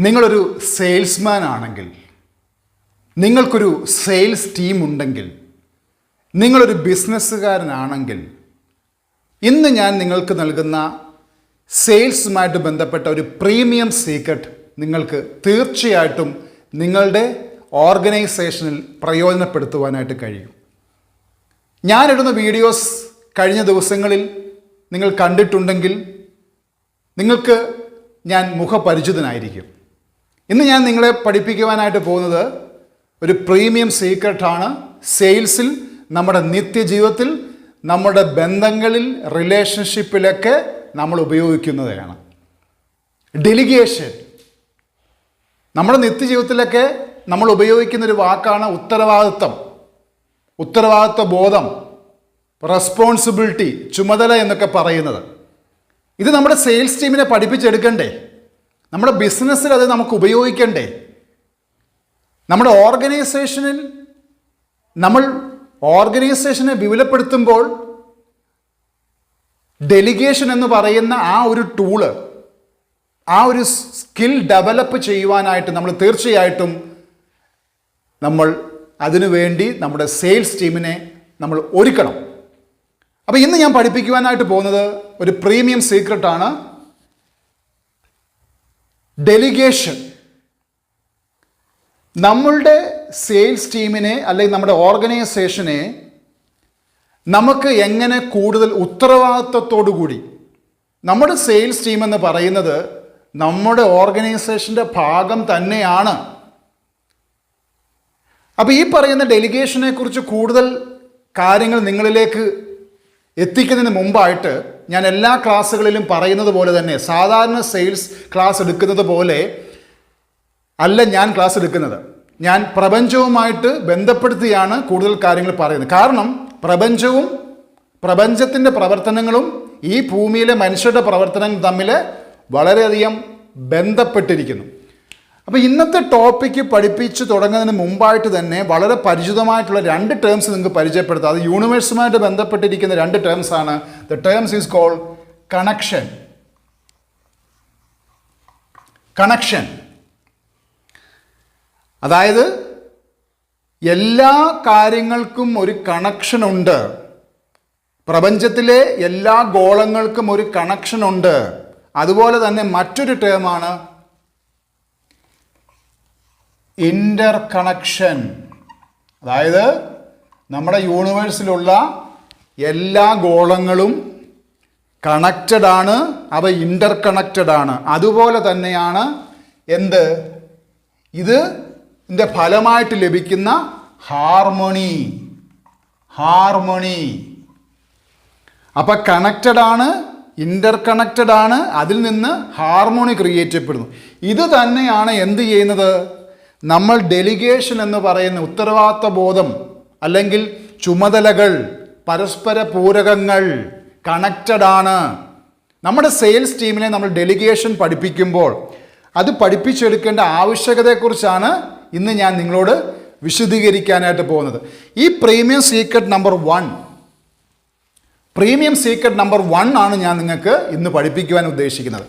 നിങ്ങളൊരു സെയിൽസ്മാൻ ആണെങ്കിൽ, നിങ്ങൾക്കൊരു സെയിൽസ് ടീം ഉണ്ടെങ്കിൽ, നിങ്ങളൊരു ബിസിനസ്സുകാരനാണെങ്കിൽ, ഇന്ന് ഞാൻ നിങ്ങൾക്ക് നൽകുന്ന സെയിൽസുമായിട്ട് ബന്ധപ്പെട്ട ഒരു പ്രീമിയം സീക്രട്ട് നിങ്ങൾക്ക് തീർച്ചയായിട്ടും നിങ്ങളുടെ ഓർഗനൈസേഷനിൽ പ്രയോജനപ്പെടുത്തുവാനായിട്ട് കഴിയും. ഞാനിടുന്ന വീഡിയോസ് കഴിഞ്ഞ ദിവസങ്ങളിൽ നിങ്ങൾ കണ്ടിട്ടുണ്ടെങ്കിൽ നിങ്ങൾക്ക് ഞാൻ മുഖപരിചിതനായിരിക്കും. ഇന്ന് ഞാൻ നിങ്ങളെ പഠിപ്പിക്കുവാനായിട്ട് പോകുന്നത് ഒരു പ്രീമിയം സീക്രട്ടാണ്. സെയിൽസിൽ, നമ്മുടെ നിത്യജീവിതത്തിൽ, നമ്മുടെ ബന്ധങ്ങളിൽ, റിലേഷൻഷിപ്പിലൊക്കെ നമ്മൾ ഉപയോഗിക്കുന്നതാണ്. ഡെലിഗേഷൻ. നമ്മുടെ നിത്യജീവിതത്തിലൊക്കെ നമ്മൾ ഉപയോഗിക്കുന്നൊരു വാക്കാണ് ഉത്തരവാദിത്വം, ഉത്തരവാദിത്വ ബോധം, റെസ്പോൺസിബിലിറ്റി, ചുമതല എന്നൊക്കെ പറയുന്നത്. ഇത് നമ്മുടെ സെയിൽസ് ടീമിനെ പഠിപ്പിച്ചെടുക്കണ്ടേ? നമ്മുടെ ബിസിനസ്സിൽ അത് നമുക്ക് ഉപയോഗിക്കണ്ടേ? നമ്മുടെ ഓർഗനൈസേഷനിൽ നമ്മൾ ഓർഗനൈസേഷനെ വിപുലപ്പെടുത്തുമ്പോൾ ഡെലിഗേഷൻ എന്ന് പറയുന്ന ആ ഒരു ടൂള്, ആ ഒരു സ്കിൽ ഡെവലപ്പ് ചെയ്യുവാനായിട്ട് നമ്മൾ തീർച്ചയായിട്ടും അതിനുവേണ്ടി നമ്മുടെ സെയിൽസ് ടീമിനെ നമ്മൾ ഒരുക്കണം. അപ്പോൾ ഇന്ന് ഞാൻ പഠിപ്പിക്കുവാനായിട്ട് പോകുന്നത് ഒരു പ്രീമിയം സീക്രട്ടാണ്, ഡെലിഗേഷൻ. നമ്മളുടെ സെയിൽസ് ടീമിനെ അല്ലെങ്കിൽ നമ്മുടെ ഓർഗനൈസേഷനെ നമുക്ക് എങ്ങനെ കൂടുതൽ ഉത്തരവാദിത്വത്തോടു കൂടി, നമ്മുടെ സെയിൽസ് ടീം എന്ന് പറയുന്നത് നമ്മുടെ ഓർഗനൈസേഷൻ്റെ ഭാഗം തന്നെയാണ്. അപ്പോൾ ഈ പറയുന്ന ഡെലിഗേഷനെ കുറിച്ച് കൂടുതൽ കാര്യങ്ങൾ നിങ്ങളിലേക്ക് എത്തിക്കുന്നതിന് മുമ്പായിട്ട് ഞാൻ എല്ലാ ക്ലാസ്സുകളിലും പറയുന്നത് പോലെ തന്നെ, സാധാരണ സെയിൽസ് ക്ലാസ് എടുക്കുന്നത് പോലെ അല്ല ഞാൻ ക്ലാസ് എടുക്കുന്നത്. ഞാൻ പ്രപഞ്ചവുമായിട്ട് ബന്ധപ്പെടുത്തിയാണ് കൂടുതൽ കാര്യങ്ങൾ പറയുന്നത്. കാരണം പ്രപഞ്ചവും പ്രപഞ്ചത്തിൻ്റെ പ്രവർത്തനങ്ങളും ഈ ഭൂമിയിലെ മനുഷ്യരുടെ പ്രവർത്തനങ്ങൾ തമ്മിൽ വളരെയധികം ബന്ധപ്പെട്ടിരിക്കുന്നു. അപ്പോൾ ഇന്നത്തെ ടോപ്പിക്ക് പഠിപ്പിച്ച് തുടങ്ങുന്നതിന് മുമ്പായിട്ട് തന്നെ വളരെ പരിചിതമായിട്ടുള്ള രണ്ട് ടേംസ് നിങ്ങൾക്ക് പരിചയപ്പെടുത്താം. അത് യൂണിവേഴ്സുമായിട്ട് ബന്ധപ്പെട്ടിരിക്കുന്ന രണ്ട് ടേംസ് ആണ്. The terms is called connection. Connection അതായത് എല്ലാ കാര്യങ്ങൾക്കും ഒരു കണക്ഷൻ ഉണ്ട്. പ്രപഞ്ചത്തിലെ എല്ലാ ഗോളങ്ങൾക്കും ഒരു കണക്ഷൻ ഉണ്ട്. അതുപോലെ തന്നെ മറ്റൊരു ടേമാണ് ഇൻ്റർ കണക്ഷൻ. അതായത് നമ്മുടെ യൂണിവേഴ്സിലുള്ള എല്ലാ ഗോളങ്ങളും കണക്റ്റഡ് ആണ്, അവ ഇൻ്റർ കണക്റ്റഡ് ആണ്. അതുപോലെ തന്നെയാണ് ഇതിൻ്റെ ഫലമായിട്ട് ലഭിക്കുന്ന ഹാർമണി. അപ്പം കണക്റ്റഡ് ആണ്, ഇൻ്റർ കണക്റ്റഡ് ആണ്, അതിൽ നിന്ന് ഹാർമോണി ക്രിയേറ്റ് ചെയ്യപ്പെടുന്നു. ഇത് തന്നെയാണ് എന്ത് ചെയ്യുന്നത്? നമ്മൾ ഡെലിഗേഷൻ എന്ന് പറയുന്ന ഉത്തരവാദിത്വ ബോധം അല്ലെങ്കിൽ ചുമതലകൾ, പരസ്പര പൂരകങ്ങൾ, കണക്റ്റഡ് ആണ്. നമ്മുടെ സെയിൽസ് ടീമിനെ നമ്മൾ ഡെലിഗേഷൻ പഠിപ്പിക്കുമ്പോൾ അത് പഠിപ്പിച്ചെടുക്കേണ്ട ആവശ്യകതയെക്കുറിച്ചാണ് ഇന്ന് ഞാൻ നിങ്ങളോട് വിശദീകരിക്കാനായിട്ട് പോകുന്നത്. ഈ പ്രീമിയം സീക്രട്ട് നമ്പർ 1 ആണ് ഞാൻ നിങ്ങൾക്ക് ഇന്ന് പഠിപ്പിക്കുവാൻ ഉദ്ദേശിക്കുന്നത്.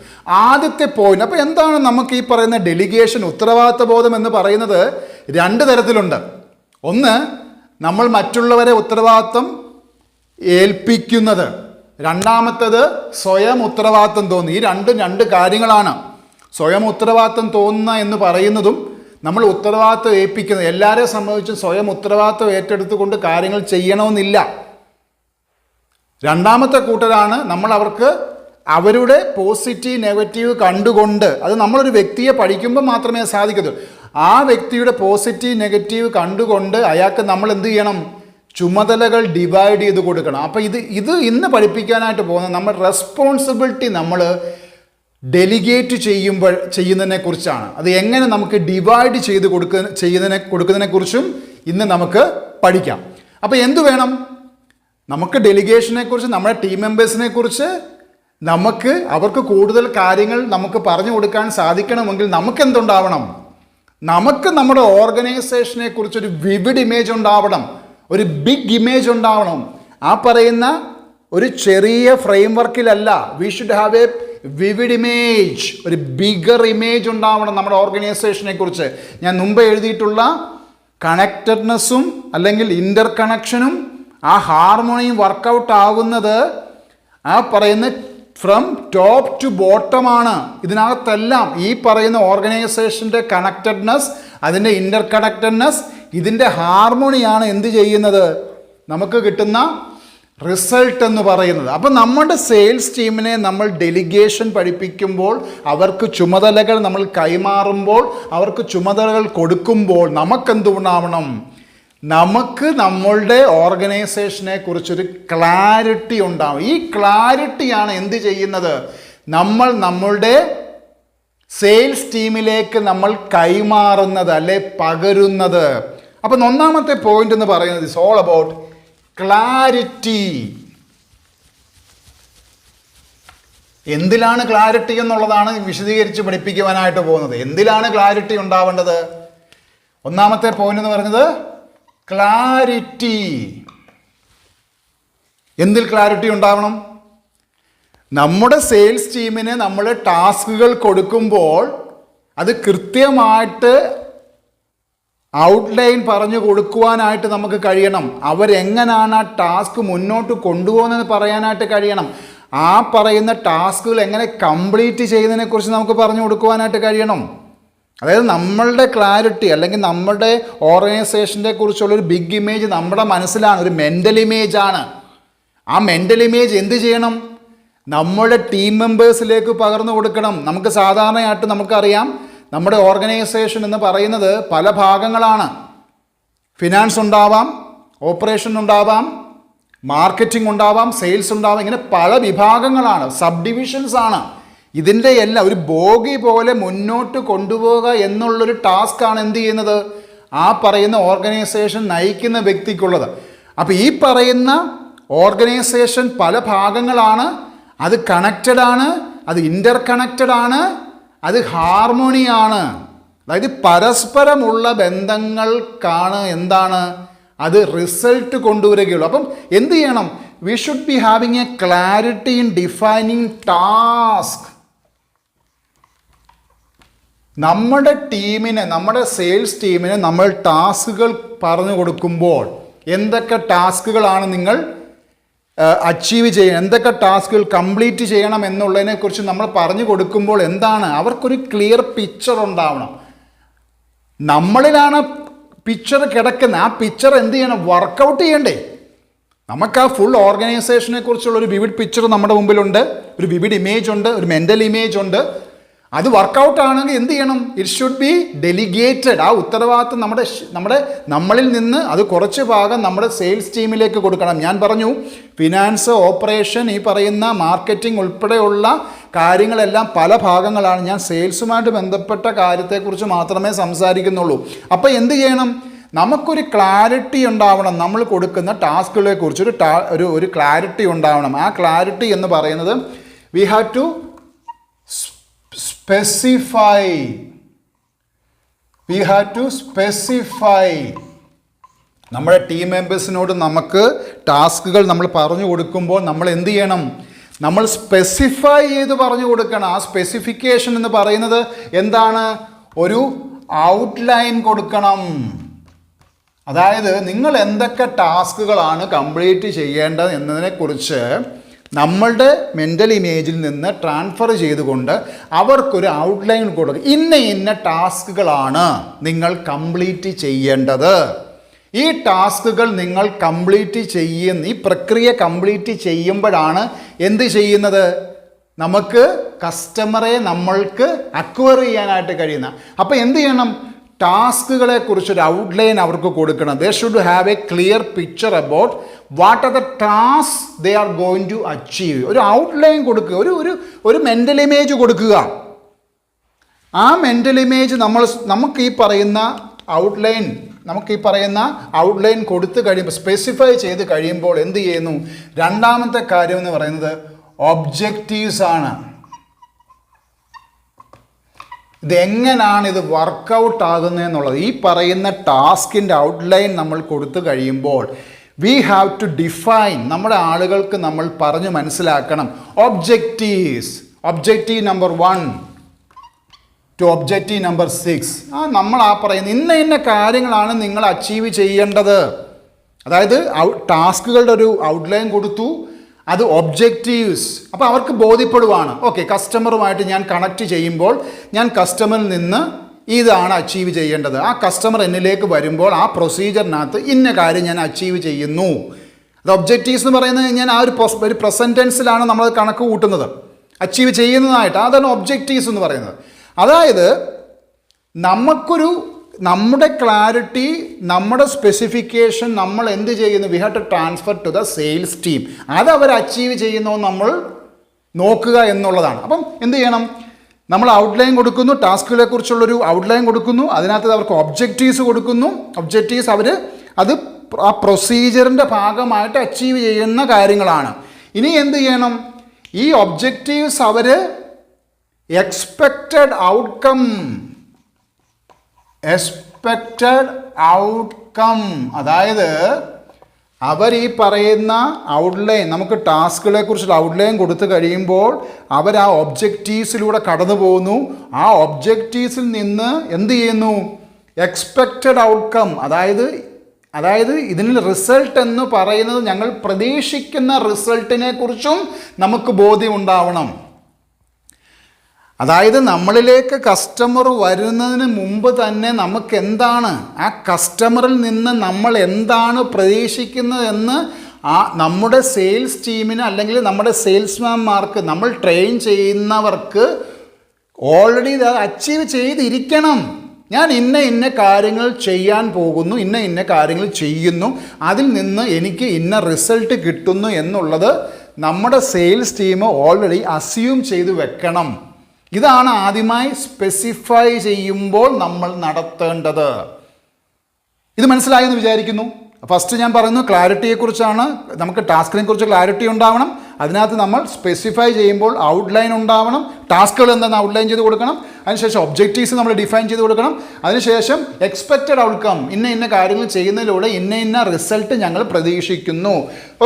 ആദ്യത്തെ പോയിന്റ്. അപ്പോൾ എന്താണ് നമുക്ക് ഈ പറയുന്ന ഡെലിഗേഷൻ, ഉത്തരവാദിത്വ ബോധം എന്ന് പറയുന്നത്? രണ്ട് തരത്തിലുണ്ട്. ഒന്ന്, നമ്മൾ മറ്റുള്ളവരെ ഉത്തരവാദിത്വം ഏൽപ്പിക്കുന്നത്. രണ്ടാമത്തേത് സ്വയം ഉത്തരവാദിത്വം തോന്നുന്നു. ഈ രണ്ട് കാര്യങ്ങളാണ്. സ്വയം ഉത്തരവാദിത്വം തോന്നുന്ന എന്ന് പറയുന്നതും നമ്മൾ ഉത്തരവാദിത്വം ഏൽപ്പിക്കുന്നത്. എല്ലാവരെയും സംബന്ധിച്ചും സ്വയം ഉത്തരവാദിത്വം ഏറ്റെടുത്തുകൊണ്ട് കാര്യങ്ങൾ ചെയ്യണമെന്നില്ല. രണ്ടാമത്തെ കൂട്ടരാണ് നമ്മൾ അവരുടെ പോസിറ്റീവ് നെഗറ്റീവ് കണ്ടുകൊണ്ട്, അത് നമ്മളൊരു വ്യക്തിയെ പഠിക്കുമ്പോൾ മാത്രമേ സാധിക്കത്തുള്ളൂ. ആ വ്യക്തിയുടെ പോസിറ്റീവ് നെഗറ്റീവ് കണ്ടുകൊണ്ട് അയാൾക്ക് നമ്മൾ എന്ത് ചെയ്യണം? ചുമതലകൾ ഡിവൈഡ് ചെയ്ത് കൊടുക്കണം. അപ്പോൾ ഇത് ഇന്ന് പഠിപ്പിക്കാനായിട്ട് പോകുന്നത് നമ്മൾ റെസ്പോൺസിബിലിറ്റി നമ്മൾ ഡെലിഗേറ്റ് ചെയ്യുന്നതിനെ കുറിച്ചാണ്. അത് എങ്ങനെ നമുക്ക് ഡിവൈഡ് ചെയ്ത് കൊടുക്കുന്നതിനെ കുറിച്ചും ഇന്ന് നമുക്ക് പഠിക്കാം. അപ്പോൾ എന്തു വേണം? നമുക്ക് ഡെലിഗേഷനെ കുറിച്ച്, നമ്മുടെ ടീം മെമ്പേഴ്സിനെ കുറിച്ച് അവർക്ക് കൂടുതൽ കാര്യങ്ങൾ നമുക്ക് പറഞ്ഞു കൊടുക്കാൻ സാധിക്കണമെങ്കിൽ നമുക്ക് എന്തുണ്ടാവണം? നമുക്ക് നമ്മുടെ ഓർഗനൈസേഷനെ കുറിച്ചൊരു വിവിഡ് ഇമേജ് ഉണ്ടാവണം, ഒരു ബിഗ് ഇമേജ് ഉണ്ടാവണം. ആ പറയുന്ന ഒരു ചെറിയ ഫ്രെയിം വർക്കിലല്ല. We should have a vivid image, ഒരു ബിഗർ ഇമേജ് ഉണ്ടാവണം നമ്മുടെ ഓർഗനൈസേഷനെ കുറിച്ച്. ഞാൻ മുമ്പ് എഴുതിയിട്ടുള്ള കണക്റ്റഡ്നെസ്സും അല്ലെങ്കിൽ ഇൻ്റർ കണക്ഷനും ആ ഹാർമോണിയും വർക്കൗട്ട് ആകുന്നത് ആ പറയുന്ന ഫ്രം ടോപ്പ് ടു ബോട്ടമാണ്. ഇതിനകത്തെല്ലാം ഈ പറയുന്ന ഓർഗനൈസേഷൻ്റെ കണക്റ്റഡ്നെസ്, അതിൻ്റെ ഇൻ്റർ കണക്റ്റഡ്നെസ്, ഇതിൻ്റെ ഹാർമോണിയാണ് എന്ത് ചെയ്യുന്നത്, നമുക്ക് കിട്ടുന്ന റിസൾട്ട് എന്ന് പറയുന്നത്. അപ്പം നമ്മുടെ സെയിൽസ് ടീമിനെ നമ്മൾ ഡെലിഗേഷൻ പഠിപ്പിക്കുമ്പോൾ, അവർക്ക് ചുമതലകൾ നമ്മൾ കൈമാറുമ്പോൾ, അവർക്ക് ചുമതലകൾ കൊടുക്കുമ്പോൾ നമുക്കെന്തുണ്ടാവണം, നമുക്ക് നമ്മളുടെ ഓർഗനൈസേഷനെ കുറിച്ചൊരു ക്ലാരിറ്റി ഉണ്ടാവും. ഈ ക്ലാരിറ്റിയാണ് എന്ത് ചെയ്യുന്നത്, നമ്മൾ നമ്മളുടെ സെയിൽസ് ടീമിലേക്ക് നമ്മൾ കൈമാറുന്നത് അല്ലെ പകരുന്നത്. അപ്പം ഒന്നാമത്തെ പോയിന്റ് എന്ന് പറയുന്നത് ഇറ്റ്സ് ഓൾ അബൌട്ട് ക്ലാരിറ്റി. എന്തിലാണ് ക്ലാരിറ്റി എന്നുള്ളതാണ് വിശദീകരിച്ച് പഠിപ്പിക്കുവാനായിട്ട് പോകുന്നത്. എന്തിലാണ് ക്ലാരിറ്റി ഉണ്ടാവേണ്ടത്? ഒന്നാമത്തെ പോയിന്റ് എന്ന് പറയുന്നത് ക്ലാരിറ്റി. എന്തിൽ ക്ലാരിറ്റി ഉണ്ടാവണം? നമ്മുടെ സെയിൽസ് ടീമിന് നമ്മൾ ടാസ്കുകൾ കൊടുക്കുമ്പോൾ അത് കൃത്യമായിട്ട് ഔട്ട്ലൈൻ പറഞ്ഞു കൊടുക്കുവാനായിട്ട് നമുക്ക് കഴിയണം. അവരെങ്ങനെയാണ് ആ ടാസ്ക് മുന്നോട്ട് കൊണ്ടുപോകുന്നത് പറയാനായിട്ട് കഴിയണം. ആ പറയുന്ന ടാസ്കുകൾ എങ്ങനെ കംപ്ലീറ്റ് ചെയ്യുന്നതിനെക്കുറിച്ച് നമുക്ക് പറഞ്ഞു കൊടുക്കുവാനായിട്ട് കഴിയണം. അതായത് നമ്മളുടെ ക്ലാരിറ്റി അല്ലെങ്കിൽ നമ്മുടെ ഓർഗനൈസേഷനെ കുറിച്ചുള്ളൊരു ബിഗ് ഇമേജ് നമ്മുടെ മനസ്സിലാണ്, ഒരു മെൻ്റൽ ഇമേജാണ്. ആ മെൻ്റൽ ഇമേജ് എന്ത് ചെയ്യണം, നമ്മുടെ ടീം മെമ്പേഴ്സിലേക്ക് പകർന്നു കൊടുക്കണം. നമുക്ക് സാധാരണയായിട്ട് നമുക്കറിയാം, നമ്മുടെ ഓർഗനൈസേഷൻ എന്ന് പറയുന്നത് പല ഭാഗങ്ങളാണ്. ഫിനാൻസ് ഉണ്ടാവാം, ഓപ്പറേഷൻ ഉണ്ടാവാം, മാർക്കറ്റിംഗ് ഉണ്ടാവാം, സെയിൽസ് ഉണ്ടാവാം, ഇങ്ങനെ പല വിഭാഗങ്ങളാണ്, സബ് ഡിവിഷൻസ് ആണ്. ഇതിൻ്റെ എല്ലാം ഒരു ബോഗി പോലെ മുന്നോട്ട് കൊണ്ടുപോകുക എന്നുള്ളൊരു ടാസ്ക്കാണ് എന്ത് ചെയ്യുന്നത്, ആ പറയുന്ന ഓർഗനൈസേഷൻ നയിക്കുന്ന വ്യക്തിക്കുള്ളത്. അപ്പോൾ ഈ പറയുന്ന ഓർഗനൈസേഷൻ പല ഭാഗങ്ങളാണ്, അത് കണക്റ്റഡ് ആണ്, അത് ഇൻ്റർ കണക്റ്റഡ് ആണ്, അത് ഹാർമോണിയാണ്. അതായത് പരസ്പരമുള്ള ബന്ധങ്ങൾക്കാണ് എന്താണ് അത് റിസൾട്ട് കൊണ്ടുവരികയുള്ളൂ. അപ്പം എന്ത് ചെയ്യണം, we should be having A clarity in defining task. നമ്മുടെ ടീമിന്, നമ്മുടെ സെയിൽസ് ടീമിന് നമ്മൾ ടാസ്കുകൾ പറഞ്ഞു കൊടുക്കുമ്പോൾ എന്തൊക്കെ ടാസ്കുകളാണ് നിങ്ങൾ അച്ചീവ് ചെയ്യണം, എന്തൊക്കെ ടാസ്കുകൾ കംപ്ലീറ്റ് ചെയ്യണം എന്നുള്ളതിനെക്കുറിച്ച് നമ്മൾ പറഞ്ഞു കൊടുക്കുമ്പോൾ എന്താണ്, അവർക്കൊരു ക്ലിയർ പിക്ചർ ഉണ്ടാവണം. നമ്മളിലാണ് പിക്ചർ കിടക്കുന്നത്. ആ പിക്ചർ എന്ത് ചെയ്യണം, വർക്കൗട്ട് ചെയ്യണ്ടേ. നമുക്ക് ആ ഫുൾ ഓർഗനൈസേഷനെ കുറിച്ചുള്ള ഒരു വിവിഡ് പിക്ചർ നമ്മുടെ മുമ്പിലുണ്ട്, ഒരു വിവിഡ് ഇമേജ് ഉണ്ട്, ഒരു മെൻ്റൽ ഇമേജ് ഉണ്ട്. അത് വർക്കൗട്ട് ആണെങ്കിൽ എന്ത് ചെയ്യണം, ഇറ്റ് ഷുഡ് ബി ഡെലിഗേറ്റഡ്. ആ ഉത്തരവാദിത്വം നമ്മളിൽ നിന്ന് അത് കുറച്ച് ഭാഗം നമ്മുടെ സെയിൽസ് ടീമിലേക്ക് കൊടുക്കണം. ഞാൻ പറഞ്ഞു, ഫിനാൻസ്, ഓപ്പറേഷൻ, ഈ പറയുന്ന മാർക്കറ്റിംഗ് ഉൾപ്പെടെയുള്ള കാര്യങ്ങളെല്ലാം പല ഭാഗങ്ങളാണ്. ഞാൻ സെയിൽസുമായിട്ട് ബന്ധപ്പെട്ട കാര്യത്തെക്കുറിച്ച് മാത്രമേ സംസാരിക്കുന്നുള്ളൂ. അപ്പോൾ എന്ത് ചെയ്യണം, നമുക്കൊരു ക്ലാരിറ്റി ഉണ്ടാവണം. നമ്മൾ കൊടുക്കുന്ന ടാസ്കുകളെ കുറിച്ച് ഒരു ക്ലാരിറ്റി ഉണ്ടാവണം. ആ ക്ലാരിറ്റി എന്ന് പറയുന്നത് വി ഹാവ് ടു സ്പെസിഫൈ. നമ്മുടെ ടീം മെമ്പേഴ്സിനോട് നമുക്ക് ടാസ്കുകൾ നമ്മൾ പറഞ്ഞു കൊടുക്കുമ്പോൾ നമ്മൾ എന്ത് ചെയ്യണം, നമ്മൾ സ്പെസിഫൈ ചെയ്ത് പറഞ്ഞു കൊടുക്കണം. ആ സ്പെസിഫിക്കേഷൻ എന്ന് പറയുന്നത് എന്താണ്, ഒരു ഔട്ട്ലൈൻ കൊടുക്കണം. അതായത് നിങ്ങൾ എന്തൊക്കെ ടാസ്കുകളാണ് കംപ്ലീറ്റ് ചെയ്യേണ്ടത് എന്നതിനെക്കുറിച്ച് നമ്മളുടെ മെൻ്റൽ ഇമേജിൽ നിന്ന് ട്രാൻസ്ഫർ ചെയ്തുകൊണ്ട് അവർക്കൊരു ഔട്ട്ലൈൻ കൊടുക്കുക. ഇന്ന ടാസ്കുകളാണ് നിങ്ങൾ കംപ്ലീറ്റ് ചെയ്യേണ്ടത്. ഈ ടാസ്കുകൾ നിങ്ങൾ കംപ്ലീറ്റ് ഈ പ്രക്രിയ കംപ്ലീറ്റ് ചെയ്യുമ്പോഴാണ് എന്ത് ചെയ്യുന്നത്, നമുക്ക് കസ്റ്റമറെ നമ്മൾക്ക് അക്വയർ ചെയ്യാനായിട്ട് കഴിയുന്ന. അപ്പോൾ എന്ത് ചെയ്യണം, ടാസ്കുകളെ കുറിച്ചൊരു ഔട്ട്ലൈൻ അവർക്ക് കൊടുക്കണം. They should have a clear picture about what are the task they are going to achieve. ഒരു ഔട്ട്ലൈൻ കൊടുക്കുക, ഒരു മെൻ്റൽ ഇമേജ് കൊടുക്കുക. ആ മെൻ്റൽ ഇമേജ് നമുക്ക് ഈ പറയുന്ന ഔട്ട്ലൈൻ കൊടുത്തു കഴിയുമ്പോൾ, സ്പെസിഫൈ ചെയ്ത് കഴിയുമ്പോൾ എന്ത് ചെയ്യുന്നു, രണ്ടാമത്തെ കാര്യം എന്ന് പറയുന്നത് ഒബ്ജക്റ്റീവ്സ് ആണ്. ഇതെങ്ങനെയാണ് ഇത് വർക്കൗട്ട് ആകുന്നതെന്നുള്ളത്. ഈ പറയുന്ന ടാസ്കിൻ്റെ ഔട്ട്ലൈൻ നമ്മൾ കൊടുത്തു കഴിയുമ്പോൾ വി ഹാവ് ടു ഡിഫൈൻ, നമ്മുടെ ആളുകൾക്ക് നമ്മൾ പറഞ്ഞു മനസ്സിലാക്കണം objectives. Objective number 1 to objective number 6. നമ്മൾ പറയുന്നത് ഇന്ന കാര്യങ്ങളാണ് നിങ്ങൾ അച്ചീവ് ചെയ്യേണ്ടത്. അതായത് ടാസ്കുകളുടെ ഒരു ഔട്ട്ലൈൻ കൊടുത്തു, അത് ഒബ്ജക്റ്റീവ്സ്. അപ്പോൾ അവർക്ക് ബോധ്യപ്പെടുവാണ്, ഓക്കെ കസ്റ്റമറുമായിട്ട് ഞാൻ കണക്ട് ചെയ്യുമ്പോൾ ഞാൻ കസ്റ്റമറിൽ നിന്ന് ഇതാണ് അച്ചീവ് ചെയ്യേണ്ടത്. ആ കസ്റ്റമർ എന്നിലേക്ക് വരുമ്പോൾ ആ പ്രൊസീജിയറിനകത്ത് ഇന്ന കാര്യം ഞാൻ അച്ചീവ് ചെയ്യുന്നു. അത് ഒബ്ജക്റ്റീവ്സ് എന്ന് പറയുന്നത് ഞാൻ ആ ഒരു പ്രസൻറ്റ് ടെൻസിലാണ് നമ്മൾ കണക്ക് കൂട്ടുന്നത്, അച്ചീവ് ചെയ്യുന്നതായിട്ട്. അതാണ് ഒബ്ജക്റ്റീവ്സ് എന്ന് പറയുന്നത്. അതായത് നമ്മുടെ ക്ലാരിറ്റി, നമ്മുടെ സ്പെസിഫിക്കേഷൻ നമ്മൾ എന്ത് ചെയ്യുന്നു, we have to transfer to the sales team. അത് അവർ അച്ചീവ് ചെയ്യുന്നോ നമ്മൾ നോക്കുക എന്നുള്ളതാണ്. അപ്പം എന്ത് ചെയ്യണം, നമ്മൾ ഔട്ട്ലൈൻ കൊടുക്കുന്നു, ടാസ്കുകളെ കുറിച്ചുള്ളൊരു ഔട്ട്ലൈൻ കൊടുക്കുന്നു, അതിനകത്ത് അവർക്ക് ഒബ്ജക്റ്റീവ്സ് കൊടുക്കുന്നു. ഒബ്ജക്റ്റീവ്സ് അത് ആ പ്രൊസീജിയറിൻ്റെ ഭാഗമായിട്ട് അച്ചീവ് ചെയ്യുന്ന കാര്യങ്ങളാണ്. ഇനി എന്ത് ചെയ്യണം, ഈ ഒബ്ജക്റ്റീവ്സ് അവർ എക്സ്പെക്റ്റഡ് ഔട്ട്കം, അതായത് അവർ ഈ പറയുന്ന ഔട്ട്ലൈൻ, നമുക്ക് ടാസ്കുകളെ കുറിച്ചുള്ള ഔട്ട്ലൈൻ കൊടുത്തു കഴിയുമ്പോൾ അവർ ആ ഒബ്ജക്റ്റീവ്സിലൂടെ കടന്നു പോകുന്നു. ആ ഒബ്ജക്റ്റീവ്സിൽ നിന്ന് എന്ത് ചെയ്യുന്നു, എക്സ്പെക്റ്റഡ് ഔട്ട്കം, അതായത് ഇതിന് റിസൾട്ട് എന്ന് പറയുന്നത് ഞങ്ങൾ പ്രതീക്ഷിക്കുന്ന റിസൾട്ടിനെ കുറിച്ചും നമുക്ക് ബോധ്യമുണ്ടാവണം. അതായത് നമ്മളിലേക്ക് കസ്റ്റമർ വരുന്നതിന് മുമ്പ് തന്നെ നമുക്ക് എന്താണ്, ആ കസ്റ്റമറിൽ നിന്ന് നമ്മൾ എന്താണ് പ്രതീക്ഷിക്കുന്നതെന്ന് നമ്മുടെ സെയിൽസ് ടീമിന് അല്ലെങ്കിൽ നമ്മുടെ സെയിൽസ്മാൻമാർക്ക്, നമ്മൾ ട്രെയിൻ ചെയ്യുന്നവർക്ക് ഓൾറെഡി ഇത് അച്ചീവ് ചെയ്തിരിക്കണം. ഞാൻ ഇന്ന കാര്യങ്ങൾ ചെയ്യാൻ പോകുന്നു, ഇന്ന കാര്യങ്ങൾ ചെയ്യുന്നു, അതിൽ നിന്ന് എനിക്ക് ഇന്ന റിസൾട്ട് കിട്ടുന്നു എന്നുള്ളത് നമ്മുടെ സെയിൽസ് ടീം ഓൾറെഡി അസ്യൂം ചെയ്ത് വെക്കണം. ഇതാണ് ആദ്യമായി സ്പെസിഫൈ ചെയ്യുമ്പോൾ നമ്മൾ നടത്തേണ്ടത്. ഇത് മനസ്സിലായെന്ന് വിചാരിക്കുന്നു. ഫസ്റ്റ് ഞാൻ പറയുന്നു ക്ലാരിറ്റിയെക്കുറിച്ചാണ്. നമുക്ക് ടാസ്കിനെ കുറിച്ച് ക്ലാരിറ്റി ഉണ്ടാവണം. അതിനകത്ത് നമ്മൾ സ്പെസിഫൈ ചെയ്യുമ്പോൾ ഔട്ട്ലൈൻ ഉണ്ടാവണം. ടാസ്കുകൾ എന്താണെന്ന് ഔട്ട്ലൈൻ ചെയ്ത് കൊടുക്കണം. അതിനുശേഷം ഒബ്ജക്റ്റീവ്സ് നമ്മൾ ഡിഫൈൻ ചെയ്ത് കൊടുക്കണം. അതിനുശേഷം എക്സ്പെക്റ്റഡ് ഔട്ട്കം, ഇന്ന കാര്യങ്ങൾ ചെയ്യുന്നതിലൂടെ ഇന്ന റിസൾട്ട് ഞങ്ങൾ പ്രതീക്ഷിക്കുന്നു.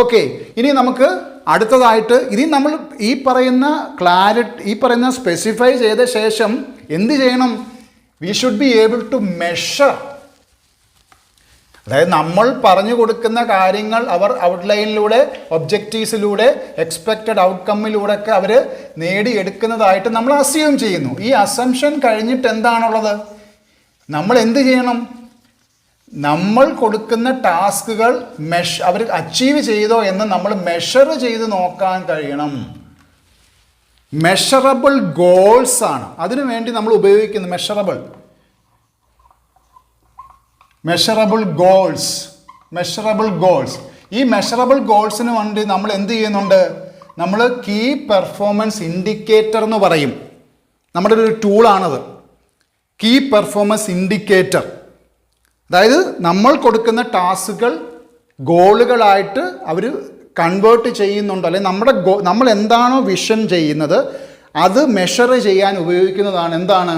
ഓക്കെ, ഇനി നമുക്ക് അടുത്തതായിട്ട് നമ്മൾ ഈ പറയുന്ന സ്പെസിഫൈ ചെയ്ത ശേഷം എന്ത് ചെയ്യണം, we should be able to measure. അതായത് നമ്മൾ പറഞ്ഞു കൊടുക്കുന്ന കാര്യങ്ങൾ അവർ ഔട്ട്ലൈനിലൂടെ, ഒബ്ജക്റ്റീവ്സിലൂടെ, എക്സ്പെക്റ്റഡ് ഔട്ട്കമ്മിലൂടെ ഒക്കെ അവർ നേടിയെടുക്കുന്നതായിട്ട് നമ്മൾ അസ്യൂം ചെയ്യുന്നു. ഈ അസംഷൻ കഴിഞ്ഞിട്ട് എന്താണുള്ളത്, നമ്മൾ എന്ത് ചെയ്യണം, നമ്മൾ കൊടുക്കുന്ന ടാസ്കുകൾ അവർ അച്ചീവ് ചെയ്തോ എന്ന് നമ്മൾ മെഷർ ചെയ്ത് നോക്കാൻ കഴിയണം. മെഷറബിൾ ഗോൾസ് ആണ് അതിനു വേണ്ടി നമ്മൾ ഉപയോഗിക്കുന്നത്. Measurable goals. ഈ മെഷറബിൾ ഗോൾസിന് വേണ്ടി നമ്മൾ എന്ത് ചെയ്യുന്നുണ്ട്, നമ്മൾ കീ പെർഫോമൻസ് ഇൻഡിക്കേറ്റർ എന്ന് പറയും. നമ്മുടെ ഒരു ടൂളാണത്, കീ പെർഫോമൻസ് ഇൻഡിക്കേറ്റർ. അതായത് നമ്മൾ കൊടുക്കുന്ന ടാസ്കുകൾ ഗോളുകളായിട്ട് അവർ കൺവേർട്ട് ചെയ്യുന്നുണ്ടോ, അല്ലെങ്കിൽ നമ്മൾ എന്താണോ വിഷൻ ചെയ്യുന്നത് അത് മെഷർ ചെയ്യാൻ ഉപയോഗിക്കുന്നതാണ് എന്താണ്,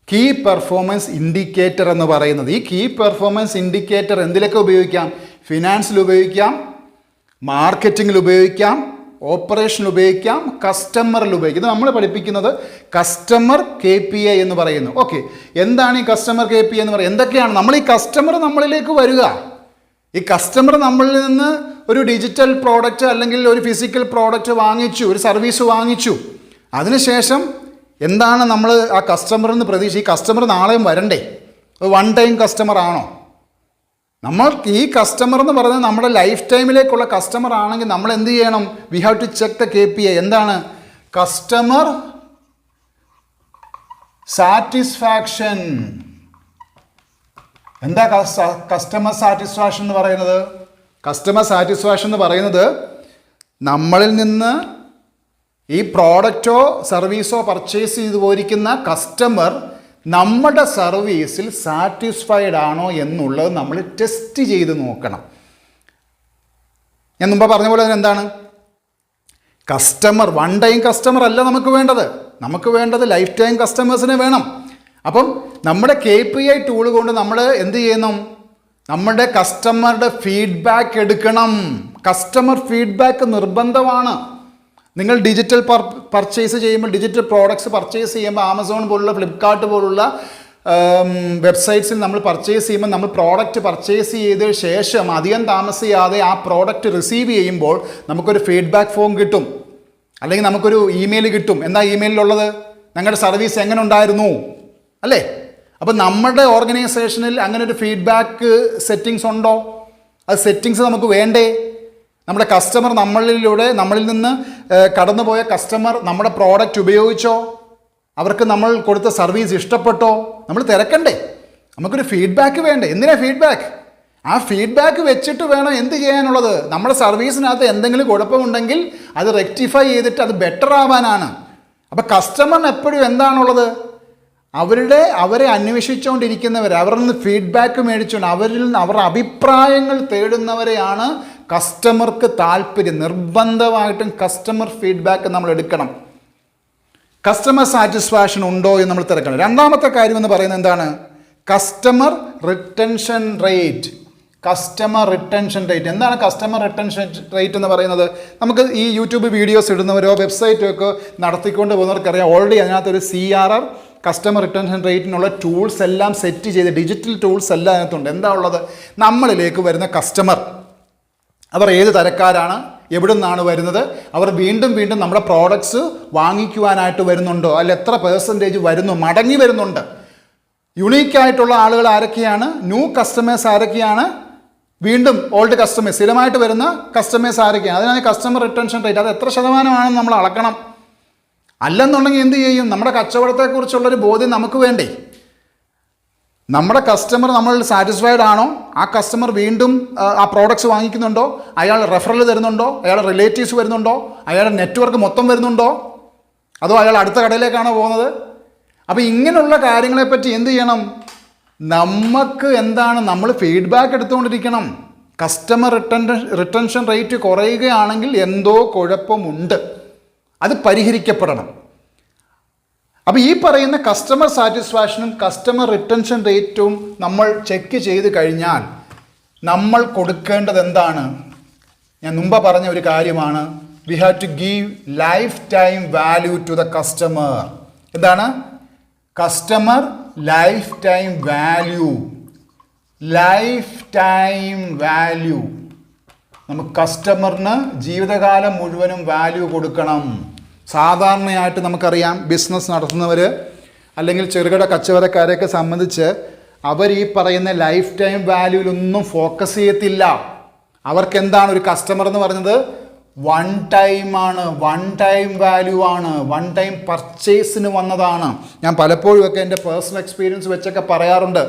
കീ പെർഫോമൻസ് ഇൻഡിക്കേറ്റർ എന്ന് പറയുന്നത്. ഈ കീ പെർഫോമൻസ് ഇൻഡിക്കേറ്റർ എന്തിലൊക്കെ ഉപയോഗിക്കാം, ഫിനാൻസിൽ ഉപയോഗിക്കാം, മാർക്കറ്റിങ്ങിൽ ഉപയോഗിക്കാം, ഓപ്പറേഷനിൽ ഉപയോഗിക്കാം, കസ്റ്റമറിൽ ഉപയോഗിക്കാം. ഇത് നമ്മൾ പഠിപ്പിക്കുന്നത് കസ്റ്റമർ KPI എന്ന് പറയുന്നു. ഓക്കെ, എന്താണ് ഈ കസ്റ്റമർ KPI എന്ന് പറയുന്നത്, എന്തൊക്കെയാണ് ഈ കസ്റ്റമർ നമ്മളിലേക്ക് വരിക, ഈ കസ്റ്റമർ നമ്മളിൽ നിന്ന് ഒരു ഡിജിറ്റൽ പ്രോഡക്റ്റ് അല്ലെങ്കിൽ ഒരു ഫിസിക്കൽ പ്രോഡക്റ്റ് വാങ്ങിച്ചു, ഒരു സർവീസ് വാങ്ങിച്ചു, അതിനുശേഷം എന്താണ് നമ്മൾ ആ കസ്റ്റമറിൽ നിന്ന് പ്രതീക്ഷ, ഈ കസ്റ്റമർ നാളെയും വരണ്ടേ, വൺ ടൈം കസ്റ്റമർ ആണോ, നമ്മൾ ഈ കസ്റ്റമർ എന്ന് പറയുന്നത് നമ്മുടെ ലൈഫ് ടൈമിലേക്കുള്ള കസ്റ്റമർ ആണെങ്കിൽ നമ്മൾ എന്ത് ചെയ്യണം, we have to check the KPI. എന്താണ് കസ്റ്റമർ സാറ്റിസ്ഫാക്ഷൻ. എന്താ കസ്റ്റമർ സാറ്റിസ്ഫാക്ഷൻ എന്ന് പറയുന്നത്? കസ്റ്റമർ സാറ്റിസ്ഫാക്ഷൻ എന്ന് പറയുന്നത് നമ്മളിൽ നിന്ന് ഈ പ്രോഡക്റ്റോ സർവീസോ പർച്ചേസ് ചെയ്തു പോയിരിക്കുന്ന കസ്റ്റമർ നമ്മുടെ സർവീസിൽ സാറ്റിസ്ഫൈഡ് ആണോ എന്നുള്ളത് നമ്മൾ ടെസ്റ്റ് ചെയ്ത് നോക്കണം. ഞാൻ മുമ്പ് പറഞ്ഞ പോലെ തന്നെ എന്താണ്, കസ്റ്റമർ വൺ ടൈം കസ്റ്റമർ അല്ല നമുക്ക് വേണ്ടത് ലൈഫ് ടൈം കസ്റ്റമേഴ്സിനെ വേണം. അപ്പം നമ്മുടെ KPI ടൂൾ കൊണ്ട് നമ്മൾ എന്ത് ചെയ്യണം, നമ്മുടെ കസ്റ്റമറുടെ ഫീഡ്ബാക്ക് എടുക്കണം. കസ്റ്റമർ ഫീഡ്ബാക്ക് നിർബന്ധമാണ്. നിങ്ങൾ ഡിജിറ്റൽ പർച്ചേസ് ചെയ്യുമ്പോൾ, ഡിജിറ്റൽ പ്രോഡക്ട്സ് പർച്ചേസ് ചെയ്യുമ്പോൾ, ആമസോൺ പോലുള്ള, ഫ്ലിപ്കാർട്ട് പോലുള്ള വെബ്സൈറ്റ്സിൽ നമ്മൾ പർച്ചേസ് ചെയ്യുമ്പോൾ, നമ്മൾ പ്രോഡക്റ്റ് പർച്ചേസ് ചെയ്ത ശേഷം അധികം താമസിയാതെ ആ പ്രോഡക്റ്റ് റിസീവ് ചെയ്യുമ്പോൾ നമുക്കൊരു ഫീഡ്ബാക്ക് ഫോം കിട്ടും, അല്ലെങ്കിൽ നമുക്കൊരു ഇമെയിൽ കിട്ടും. എന്താ ഇമെയിലുള്ളത്? ഞങ്ങളുടെ സർവീസ് എങ്ങനെ ഉണ്ടായിരുന്നു, അല്ലേ? അപ്പോൾ നമ്മുടെ ഓർഗനൈസേഷനിൽ അങ്ങനെ ഒരു ഫീഡ്ബാക്ക് സെറ്റിങ്സ് ഉണ്ടോ? അത് സെറ്റിങ്സ് നമുക്ക് വേണ്ടേ? നമ്മുടെ കസ്റ്റമർ നമ്മളിൽ നിന്ന് കടന്നുപോയ കസ്റ്റമർ നമ്മുടെ പ്രോഡക്റ്റ് ഉപയോഗിച്ചോ? അവർക്ക് നമ്മൾ കൊടുത്ത സർവീസ് ഇഷ്ടപ്പെട്ടോ? നമ്മൾ തിരക്കണ്ടേ? നമുക്കൊരു ഫീഡ്ബാക്ക് വേണ്ടേ? എന്തിനാ ഫീഡ്ബാക്ക്? ആ ഫീഡ്ബാക്ക് വെച്ചിട്ട് വേണം എന്ത് ചെയ്യാനുള്ളത്? നമ്മുടെ സർവീസിനകത്ത് എന്തെങ്കിലും കുഴപ്പമുണ്ടെങ്കിൽ അത് റെക്ടിഫൈ ചെയ്തിട്ട് അത് ബെറ്റർ ആവാനാണ്. അപ്പോൾ കസ്റ്റമറിന് എപ്പോഴും എന്താണുള്ളത്? അവരെ അന്വേഷിച്ചുകൊണ്ടിരിക്കുന്നവർ, അവരിൽ നിന്ന് ഫീഡ്ബാക്ക് മേടിച്ചുകൊണ്ട് അവരുടെ അഭിപ്രായങ്ങൾ തേടുന്നവരെയാണ് കസ്റ്റമർക്ക് താല്പര്യം. നിർബന്ധമായിട്ടും കസ്റ്റമർ ഫീഡ്ബാക്ക് നമ്മൾ എടുക്കണം. കസ്റ്റമർ സാറ്റിസ്ഫാക്ഷൻ ഉണ്ടോ എന്ന് നമ്മൾ തിരക്കണം. രണ്ടാമത്തെ കാര്യം എന്ന് പറയുന്നത് എന്താണ്? Customer retention rate. Customer retention rate എന്താണ്? കസ്റ്റമർ റിട്ടൻഷൻ റേറ്റ് എന്ന് പറയുന്നത്, നമുക്ക് ഈ യൂട്യൂബ് വീഡിയോസ് ഇടുന്നവരോ വെബ്സൈറ്റൊക്കെ നടത്തിക്കൊണ്ട് പോകുന്നവർക്കറിയാം, ഓൾറെഡി അതിനകത്തൊരു CRR കസ്റ്റമർ റിട്ടൻഷൻ റേറ്റിനുള്ള ടൂൾസ് എല്ലാം സെറ്റ് ചെയ്ത്, ഡിജിറ്റൽ ടൂൾസ് എല്ലാം അതിനകത്തുണ്ട്. എന്താ ഉള്ളത്? നമ്മളിലേക്ക് വരുന്ന കസ്റ്റമർ, അവർ ഏത് തരക്കാരാണ്, എവിടെ നിന്നാണ് വരുന്നത്, അവർ വീണ്ടും വീണ്ടും നമ്മുടെ പ്രോഡക്ട്സ് വാങ്ങിക്കുവാനായിട്ട് വരുന്നുണ്ടോ, അല്ല എത്ര പെർസെൻറ്റേജ് വരുന്നു, മടങ്ങി വരുന്നുണ്ട്, യുണീക്കായിട്ടുള്ള ആളുകൾ ആരൊക്കെയാണ്, ന്യൂ കസ്റ്റമേഴ്സ് ആരൊക്കെയാണ്, വീണ്ടും ഓൾഡ് കസ്റ്റമേഴ്സ്, സ്ഥിരമായിട്ട് വരുന്ന കസ്റ്റമേഴ്സ് ആരൊക്കെയാണ്. അതിനാണ് കസ്റ്റമർ റിട്ടൻഷൻ റേറ്റ്. അത് എത്ര ശതമാനമാണെന്ന് നമ്മൾ അളക്കണം. അല്ലെന്നുണ്ടെങ്കിൽ എന്ത് ചെയ്യും? നമ്മുടെ കച്ചവടത്തെക്കുറിച്ചുള്ളൊരു ബോധ്യം നമുക്ക് വേണ്ടേ? നമ്മുടെ കസ്റ്റമർ നമ്മൾ സാറ്റിസ്ഫൈഡ് ആണോ? ആ കസ്റ്റമർ വീണ്ടും ആ പ്രോഡക്ട്സ് വാങ്ങിക്കുന്നുണ്ടോ? അയാൾ റെഫറൽ തരുന്നുണ്ടോ? അയാളുടെ റിലേറ്റീവ്സ് വരുന്നുണ്ടോ? അയാളുടെ നെറ്റ്വർക്ക് മൊത്തം വരുന്നുണ്ടോ? അതോ അയാൾ അടുത്ത കടയിലേക്കാണോ പോകുന്നത്? അപ്പോൾ ഇങ്ങനെയുള്ള കാര്യങ്ങളെപ്പറ്റി എന്ത് ചെയ്യണം? നമുക്ക് എന്താണ്, നമ്മൾ ഫീഡ്ബാക്ക് എടുത്തുകൊണ്ടിരിക്കണം. കസ്റ്റമർ റിട്ടൻഷൻ റേറ്റ് കുറയുകയാണെങ്കിൽ എന്തോ കുഴപ്പമുണ്ട്, അത് പരിഹരിക്കപ്പെടണം. അപ്പോൾ ഈ പറയുന്ന കസ്റ്റമർ സാറ്റിസ്ഫാക്ഷനും കസ്റ്റമർ റിട്ടൻഷൻ റേറ്റും നമ്മൾ ചെക്ക് ചെയ്ത് കഴിഞ്ഞാൽ നമ്മൾ കൊടുക്കേണ്ടത് എന്താണ്? ഞാൻ മുമ്പ് പറഞ്ഞ ഒരു കാര്യമാണ്, we have to give lifetime value to the customer. എന്താണ്? Customer lifetime value. Lifetime value. നമുക്ക് കസ്റ്റമറിന് ജീവിതകാലം മുഴുവനും വാല്യൂ കൊടുക്കണം. സാധാരണയായിട്ട് നമുക്കറിയാം, ബിസിനസ് നടത്തുന്നവർ അല്ലെങ്കിൽ ചെറുകിട കച്ചവടക്കാരെയൊക്കെ സംബന്ധിച്ച് അവർ ഈ പറയുന്ന ലൈഫ് ടൈം വാല്യൂവിലൊന്നും ഫോക്കസ് ചെയ്യത്തില്ല. അവർക്ക് എന്താണ് ഒരു കസ്റ്റമർ എന്ന് പറയുന്നത്? വൺ ടൈം ആണ്, വൺ ടൈം വാല്യൂ ആണ്, വൺ ടൈം പർച്ചേസിന് വന്നതാണ്. ഞാൻ പലപ്പോഴും ഒക്കെ എൻ്റെ പേഴ്സണൽ എക്സ്പീരിയൻസ് വെച്ചൊക്കെ പറയാറുണ്ട്.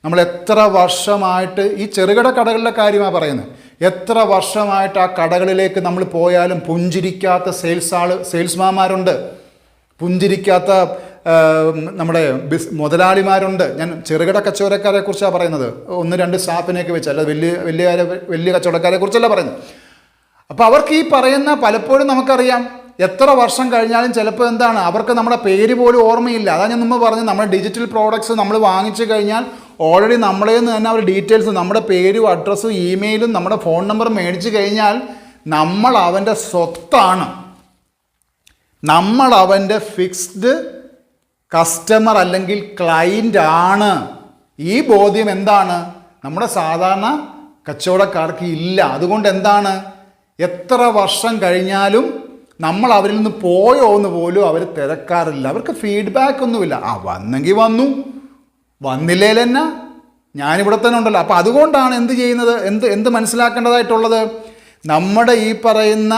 നമ്മൾ എത്ര വർഷമായിട്ട് ഈ ചെറുകിട കടകളുടെ കാര്യമാണ് പറയുന്നത്, എത്ര വർഷമായിട്ട് ആ കടകളിലേക്ക് നമ്മൾ പോയാലും പുഞ്ചിരിക്കാത്ത സെയിൽസ്മാന്മാരുണ്ട്, പുഞ്ചിരിക്കാത്ത നമ്മുടെ മുതലാളിമാരുണ്ട്. ഞാൻ ചെറുകിട കച്ചവടക്കാരെ കുറിച്ചാണ് പറയുന്നത്, 1-2 സ്റ്റാഫിനെയൊക്കെ വെച്ച്, അല്ല വലിയ കച്ചവടക്കാരെ കുറിച്ചല്ല പറയുന്നത്. അപ്പോൾ അവർക്ക് ഈ പറയുന്ന, പലപ്പോഴും നമുക്കറിയാം എത്ര വർഷം കഴിഞ്ഞാലും ചിലപ്പോൾ എന്താണ്, അവർക്ക് നമ്മുടെ പേര് പോലും ഓർമ്മയില്ല. അതാണ് ഞാൻ മുമ്പ് പറഞ്ഞത്, നമ്മുടെ ഡിജിറ്റൽ പ്രോഡക്ട്സ് നമ്മൾ വാങ്ങിച്ചു കഴിഞ്ഞാൽ ഓൾറെഡി നമ്മളെ നിന്ന് തന്നെ അവർ ഡീറ്റെയിൽസ്, നമ്മുടെ പേരും അഡ്രസ്സും ഇമെയിലും നമ്മുടെ ഫോൺ നമ്പറും മേടിച്ചു കഴിഞ്ഞാൽ നമ്മൾ അവൻ്റെ സ്വത്താണ്, നമ്മൾ അവൻ്റെ ഫിക്സ്ഡ് കസ്റ്റമർ അല്ലെങ്കിൽ ക്ലൈൻ്റ് ആണ്. ഈ ബോധ്യം എന്താണ്, നമ്മുടെ സാധാരണ കച്ചവടക്കാർക്ക് ഇല്ല. അതുകൊണ്ട് എന്താണ്, എത്ര വർഷം കഴിഞ്ഞാലും നമ്മൾ അവരിൽ നിന്ന് പോയോ എന്ന് പോലും അവർ തിരക്കാറില്ല. അവർക്ക് ഫീഡ്ബാക്ക് ഒന്നുമില്ല. വന്നെങ്കിൽ വന്നു, വന്നില്ലേൽ തന്നെ ഞാനിവിടെ തന്നെ ഉണ്ടല്ലോ. അപ്പോൾ അതുകൊണ്ടാണ് എന്ത് ചെയ്യുന്നത്, എന്ത് മനസ്സിലാക്കേണ്ടതായിട്ടുള്ളത്, നമ്മുടെ ഈ പറയുന്ന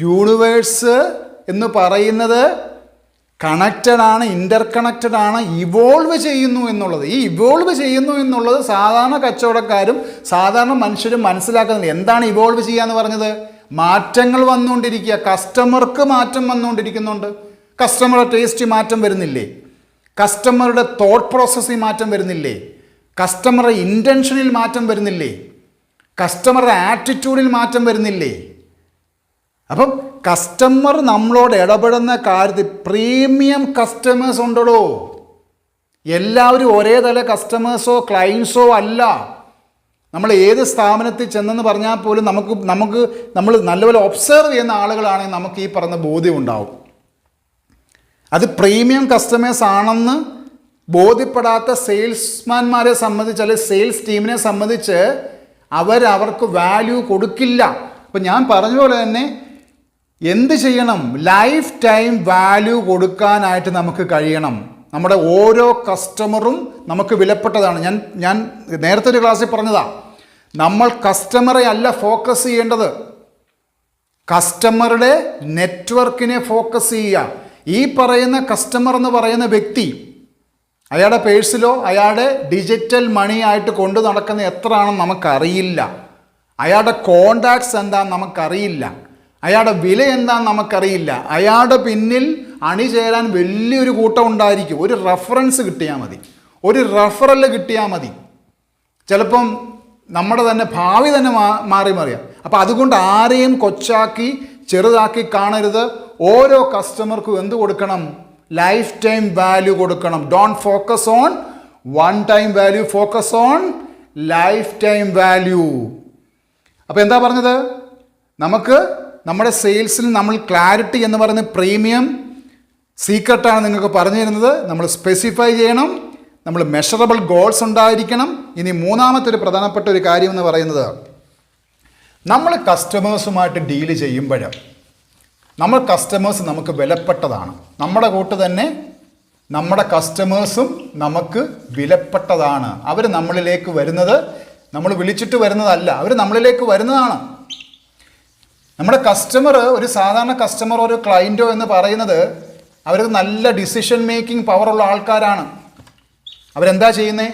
യൂണിവേഴ്സ് എന്ന് പറയുന്നത് കണക്റ്റഡ് ആണ്, ഇൻ്റർ കണക്റ്റഡ് ആണ്, ഇവോൾവ് ചെയ്യുന്നു എന്നുള്ളത്. ഈ ഇവോൾവ് ചെയ്യുന്നു എന്നുള്ളത് സാധാരണ കച്ചവടക്കാരും സാധാരണ മനുഷ്യരും മനസ്സിലാക്കുന്നില്ല. എന്താണ് ഇവോൾവ് ചെയ്യുക എന്ന് പറഞ്ഞത്? മാറ്റങ്ങൾ വന്നുകൊണ്ടിരിക്കുക, കസ്റ്റമർക്ക് മാറ്റം വന്നുകൊണ്ടിരിക്കുന്നുണ്ട്. കസ്റ്റമറുടെ ടേസ്റ്റ് മാറ്റം വരുന്നില്ലേ? കസ്റ്റമറുടെ തോട്ട് പ്രോസസ്സിൽ മാറ്റം വരുന്നില്ലേ? കസ്റ്റമറുടെ ഇൻറ്റൻഷനിൽ മാറ്റം വരുന്നില്ലേ? കസ്റ്റമറുടെ ആറ്റിറ്റ്യൂഡിൽ മാറ്റം വരുന്നില്ലേ? അപ്പം കസ്റ്റമർ നമ്മളോട് ഇടപെടുന്ന കാര്യത്തിൽ പ്രീമിയം കസ്റ്റമേഴ്സ് ഉണ്ടോ? എല്ലാവരും ഒരേ തല കസ്റ്റമേഴ്സോ ക്ലയൻസോ അല്ല. നമ്മൾ ഏത് സ്ഥാപനത്തിൽ ചെന്നെന്ന് പറഞ്ഞാൽ പോലും നമ്മൾ നല്ലപോലെ ഒബ്സർവ് ചെയ്യുന്ന ആളുകളാണെങ്കിൽ നമുക്ക് ഈ പറഞ്ഞ ബോധ്യം ഉണ്ടാവും. അത് പ്രീമിയം കസ്റ്റമേഴ്സ് ആണെന്ന് ബോധ്യപ്പെടാത്ത സെയിൽസ്മാൻമാരെ സംബന്ധിച്ച് അല്ലെങ്കിൽ സെയിൽസ് ടീമിനെ സംബന്ധിച്ച് അവർക്ക് വാല്യൂ കൊടുക്കില്ല. അപ്പം ഞാൻ പറഞ്ഞ പോലെ തന്നെ എന്ത് ചെയ്യണം? ലൈഫ് ടൈം വാല്യൂ കൊടുക്കാനായിട്ട് നമുക്ക് കഴിയണം. നമ്മുടെ ഓരോ കസ്റ്റമറും നമുക്ക് വിലപ്പെട്ടതാണ്. ഞാൻ നേരത്തെ ഒരു ക്ലാസ്സിൽ പറഞ്ഞതാ, നമ്മൾ കസ്റ്റമറെ അല്ല ഫോക്കസ് ചെയ്യേണ്ടത്, കസ്റ്റമറുടെ നെറ്റ്വർക്കിനെ ഫോക്കസ് ചെയ്യുക. ഈ പറയുന്ന കസ്റ്റമർ എന്ന് പറയുന്ന വ്യക്തി അയാളുടെ പേഴ്സിലോ അയാളുടെ ഡിജിറ്റൽ മണി ആയിട്ട് കൊണ്ടു നടക്കുന്ന എത്ര ആണെന്ന് നമുക്കറിയില്ല. അയാളുടെ കോണ്ടാക്ട്സ് എന്താണെന്ന് നമുക്കറിയില്ല. അയാളുടെ വില എന്താണെന്ന് നമുക്കറിയില്ല. അയാളുടെ പിന്നിൽ അണിചേരാൻ വലിയൊരു കൂട്ടം ഉണ്ടായിരിക്കും. ഒരു റെഫറൻസ് കിട്ടിയാൽ മതി, ഒരു റെഫറൽ കിട്ടിയാൽ മതി. ചിലപ്പം നമ്മുടെ തന്നെ ഭാവി തന്നെ മാറി മറിയാം. അപ്പം അതുകൊണ്ട് ആരെയും കൊച്ചാക്കി ചെറുതാക്കി കാണരുത്. ഓരോ കസ്റ്റമർക്കും എന്ത് കൊടുക്കണം? ലൈഫ് ടൈം വാല്യൂ കൊടുക്കണം. Don't focus on one time value, focus on life time value. അപ്പോൾ എന്താ പറഞ്ഞത്? നമുക്ക് നമ്മുടെ സെയിൽസിൽ നമ്മൾ ക്ലാരിറ്റി എന്ന് പറയുന്ന പ്രീമിയം സീക്രട്ടാണ് നിങ്ങൾക്ക് പറഞ്ഞു തരുന്നത്. നമ്മൾ സ്പെസിഫൈ ചെയ്യണം, നമ്മൾ മെഷറബിൾ ഗോൾസ് ഉണ്ടായിരിക്കണം. ഇനി മൂന്നാമത്തെ ഒരു പ്രധാനപ്പെട്ട ഒരു കാര്യം എന്ന് പറയുന്നത്, നമ്മൾ കസ്റ്റമേഴ്സുമായിട്ട് ഡീല് ചെയ്യുമ്പോൾ നമ്മൾ കസ്റ്റമേഴ്സ് നമുക്ക് വിലപ്പെട്ടതാണ്. നമ്മുടെ കൂട്ട് തന്നെ നമ്മുടെ കസ്റ്റമേഴ്സും നമുക്ക് വിലപ്പെട്ടതാണ്. അവർ നമ്മളിലേക്ക് വരുന്നത് നമ്മൾ വിളിച്ചിട്ട് വരുന്നതല്ല, അവർ നമ്മളിലേക്ക് വരുന്നതാണ്. നമ്മുടെ കസ്റ്റമർ, ഒരു സാധാരണ കസ്റ്റമർ, ഒരു ക്ലയൻറ്റോ എന്ന് പറയുന്നത് അവർ നല്ല ഡിസിഷൻ മേക്കിംഗ് പവറുള്ള ആൾക്കാരാണ്. അവരെന്താ ചെയ്യുന്നത്?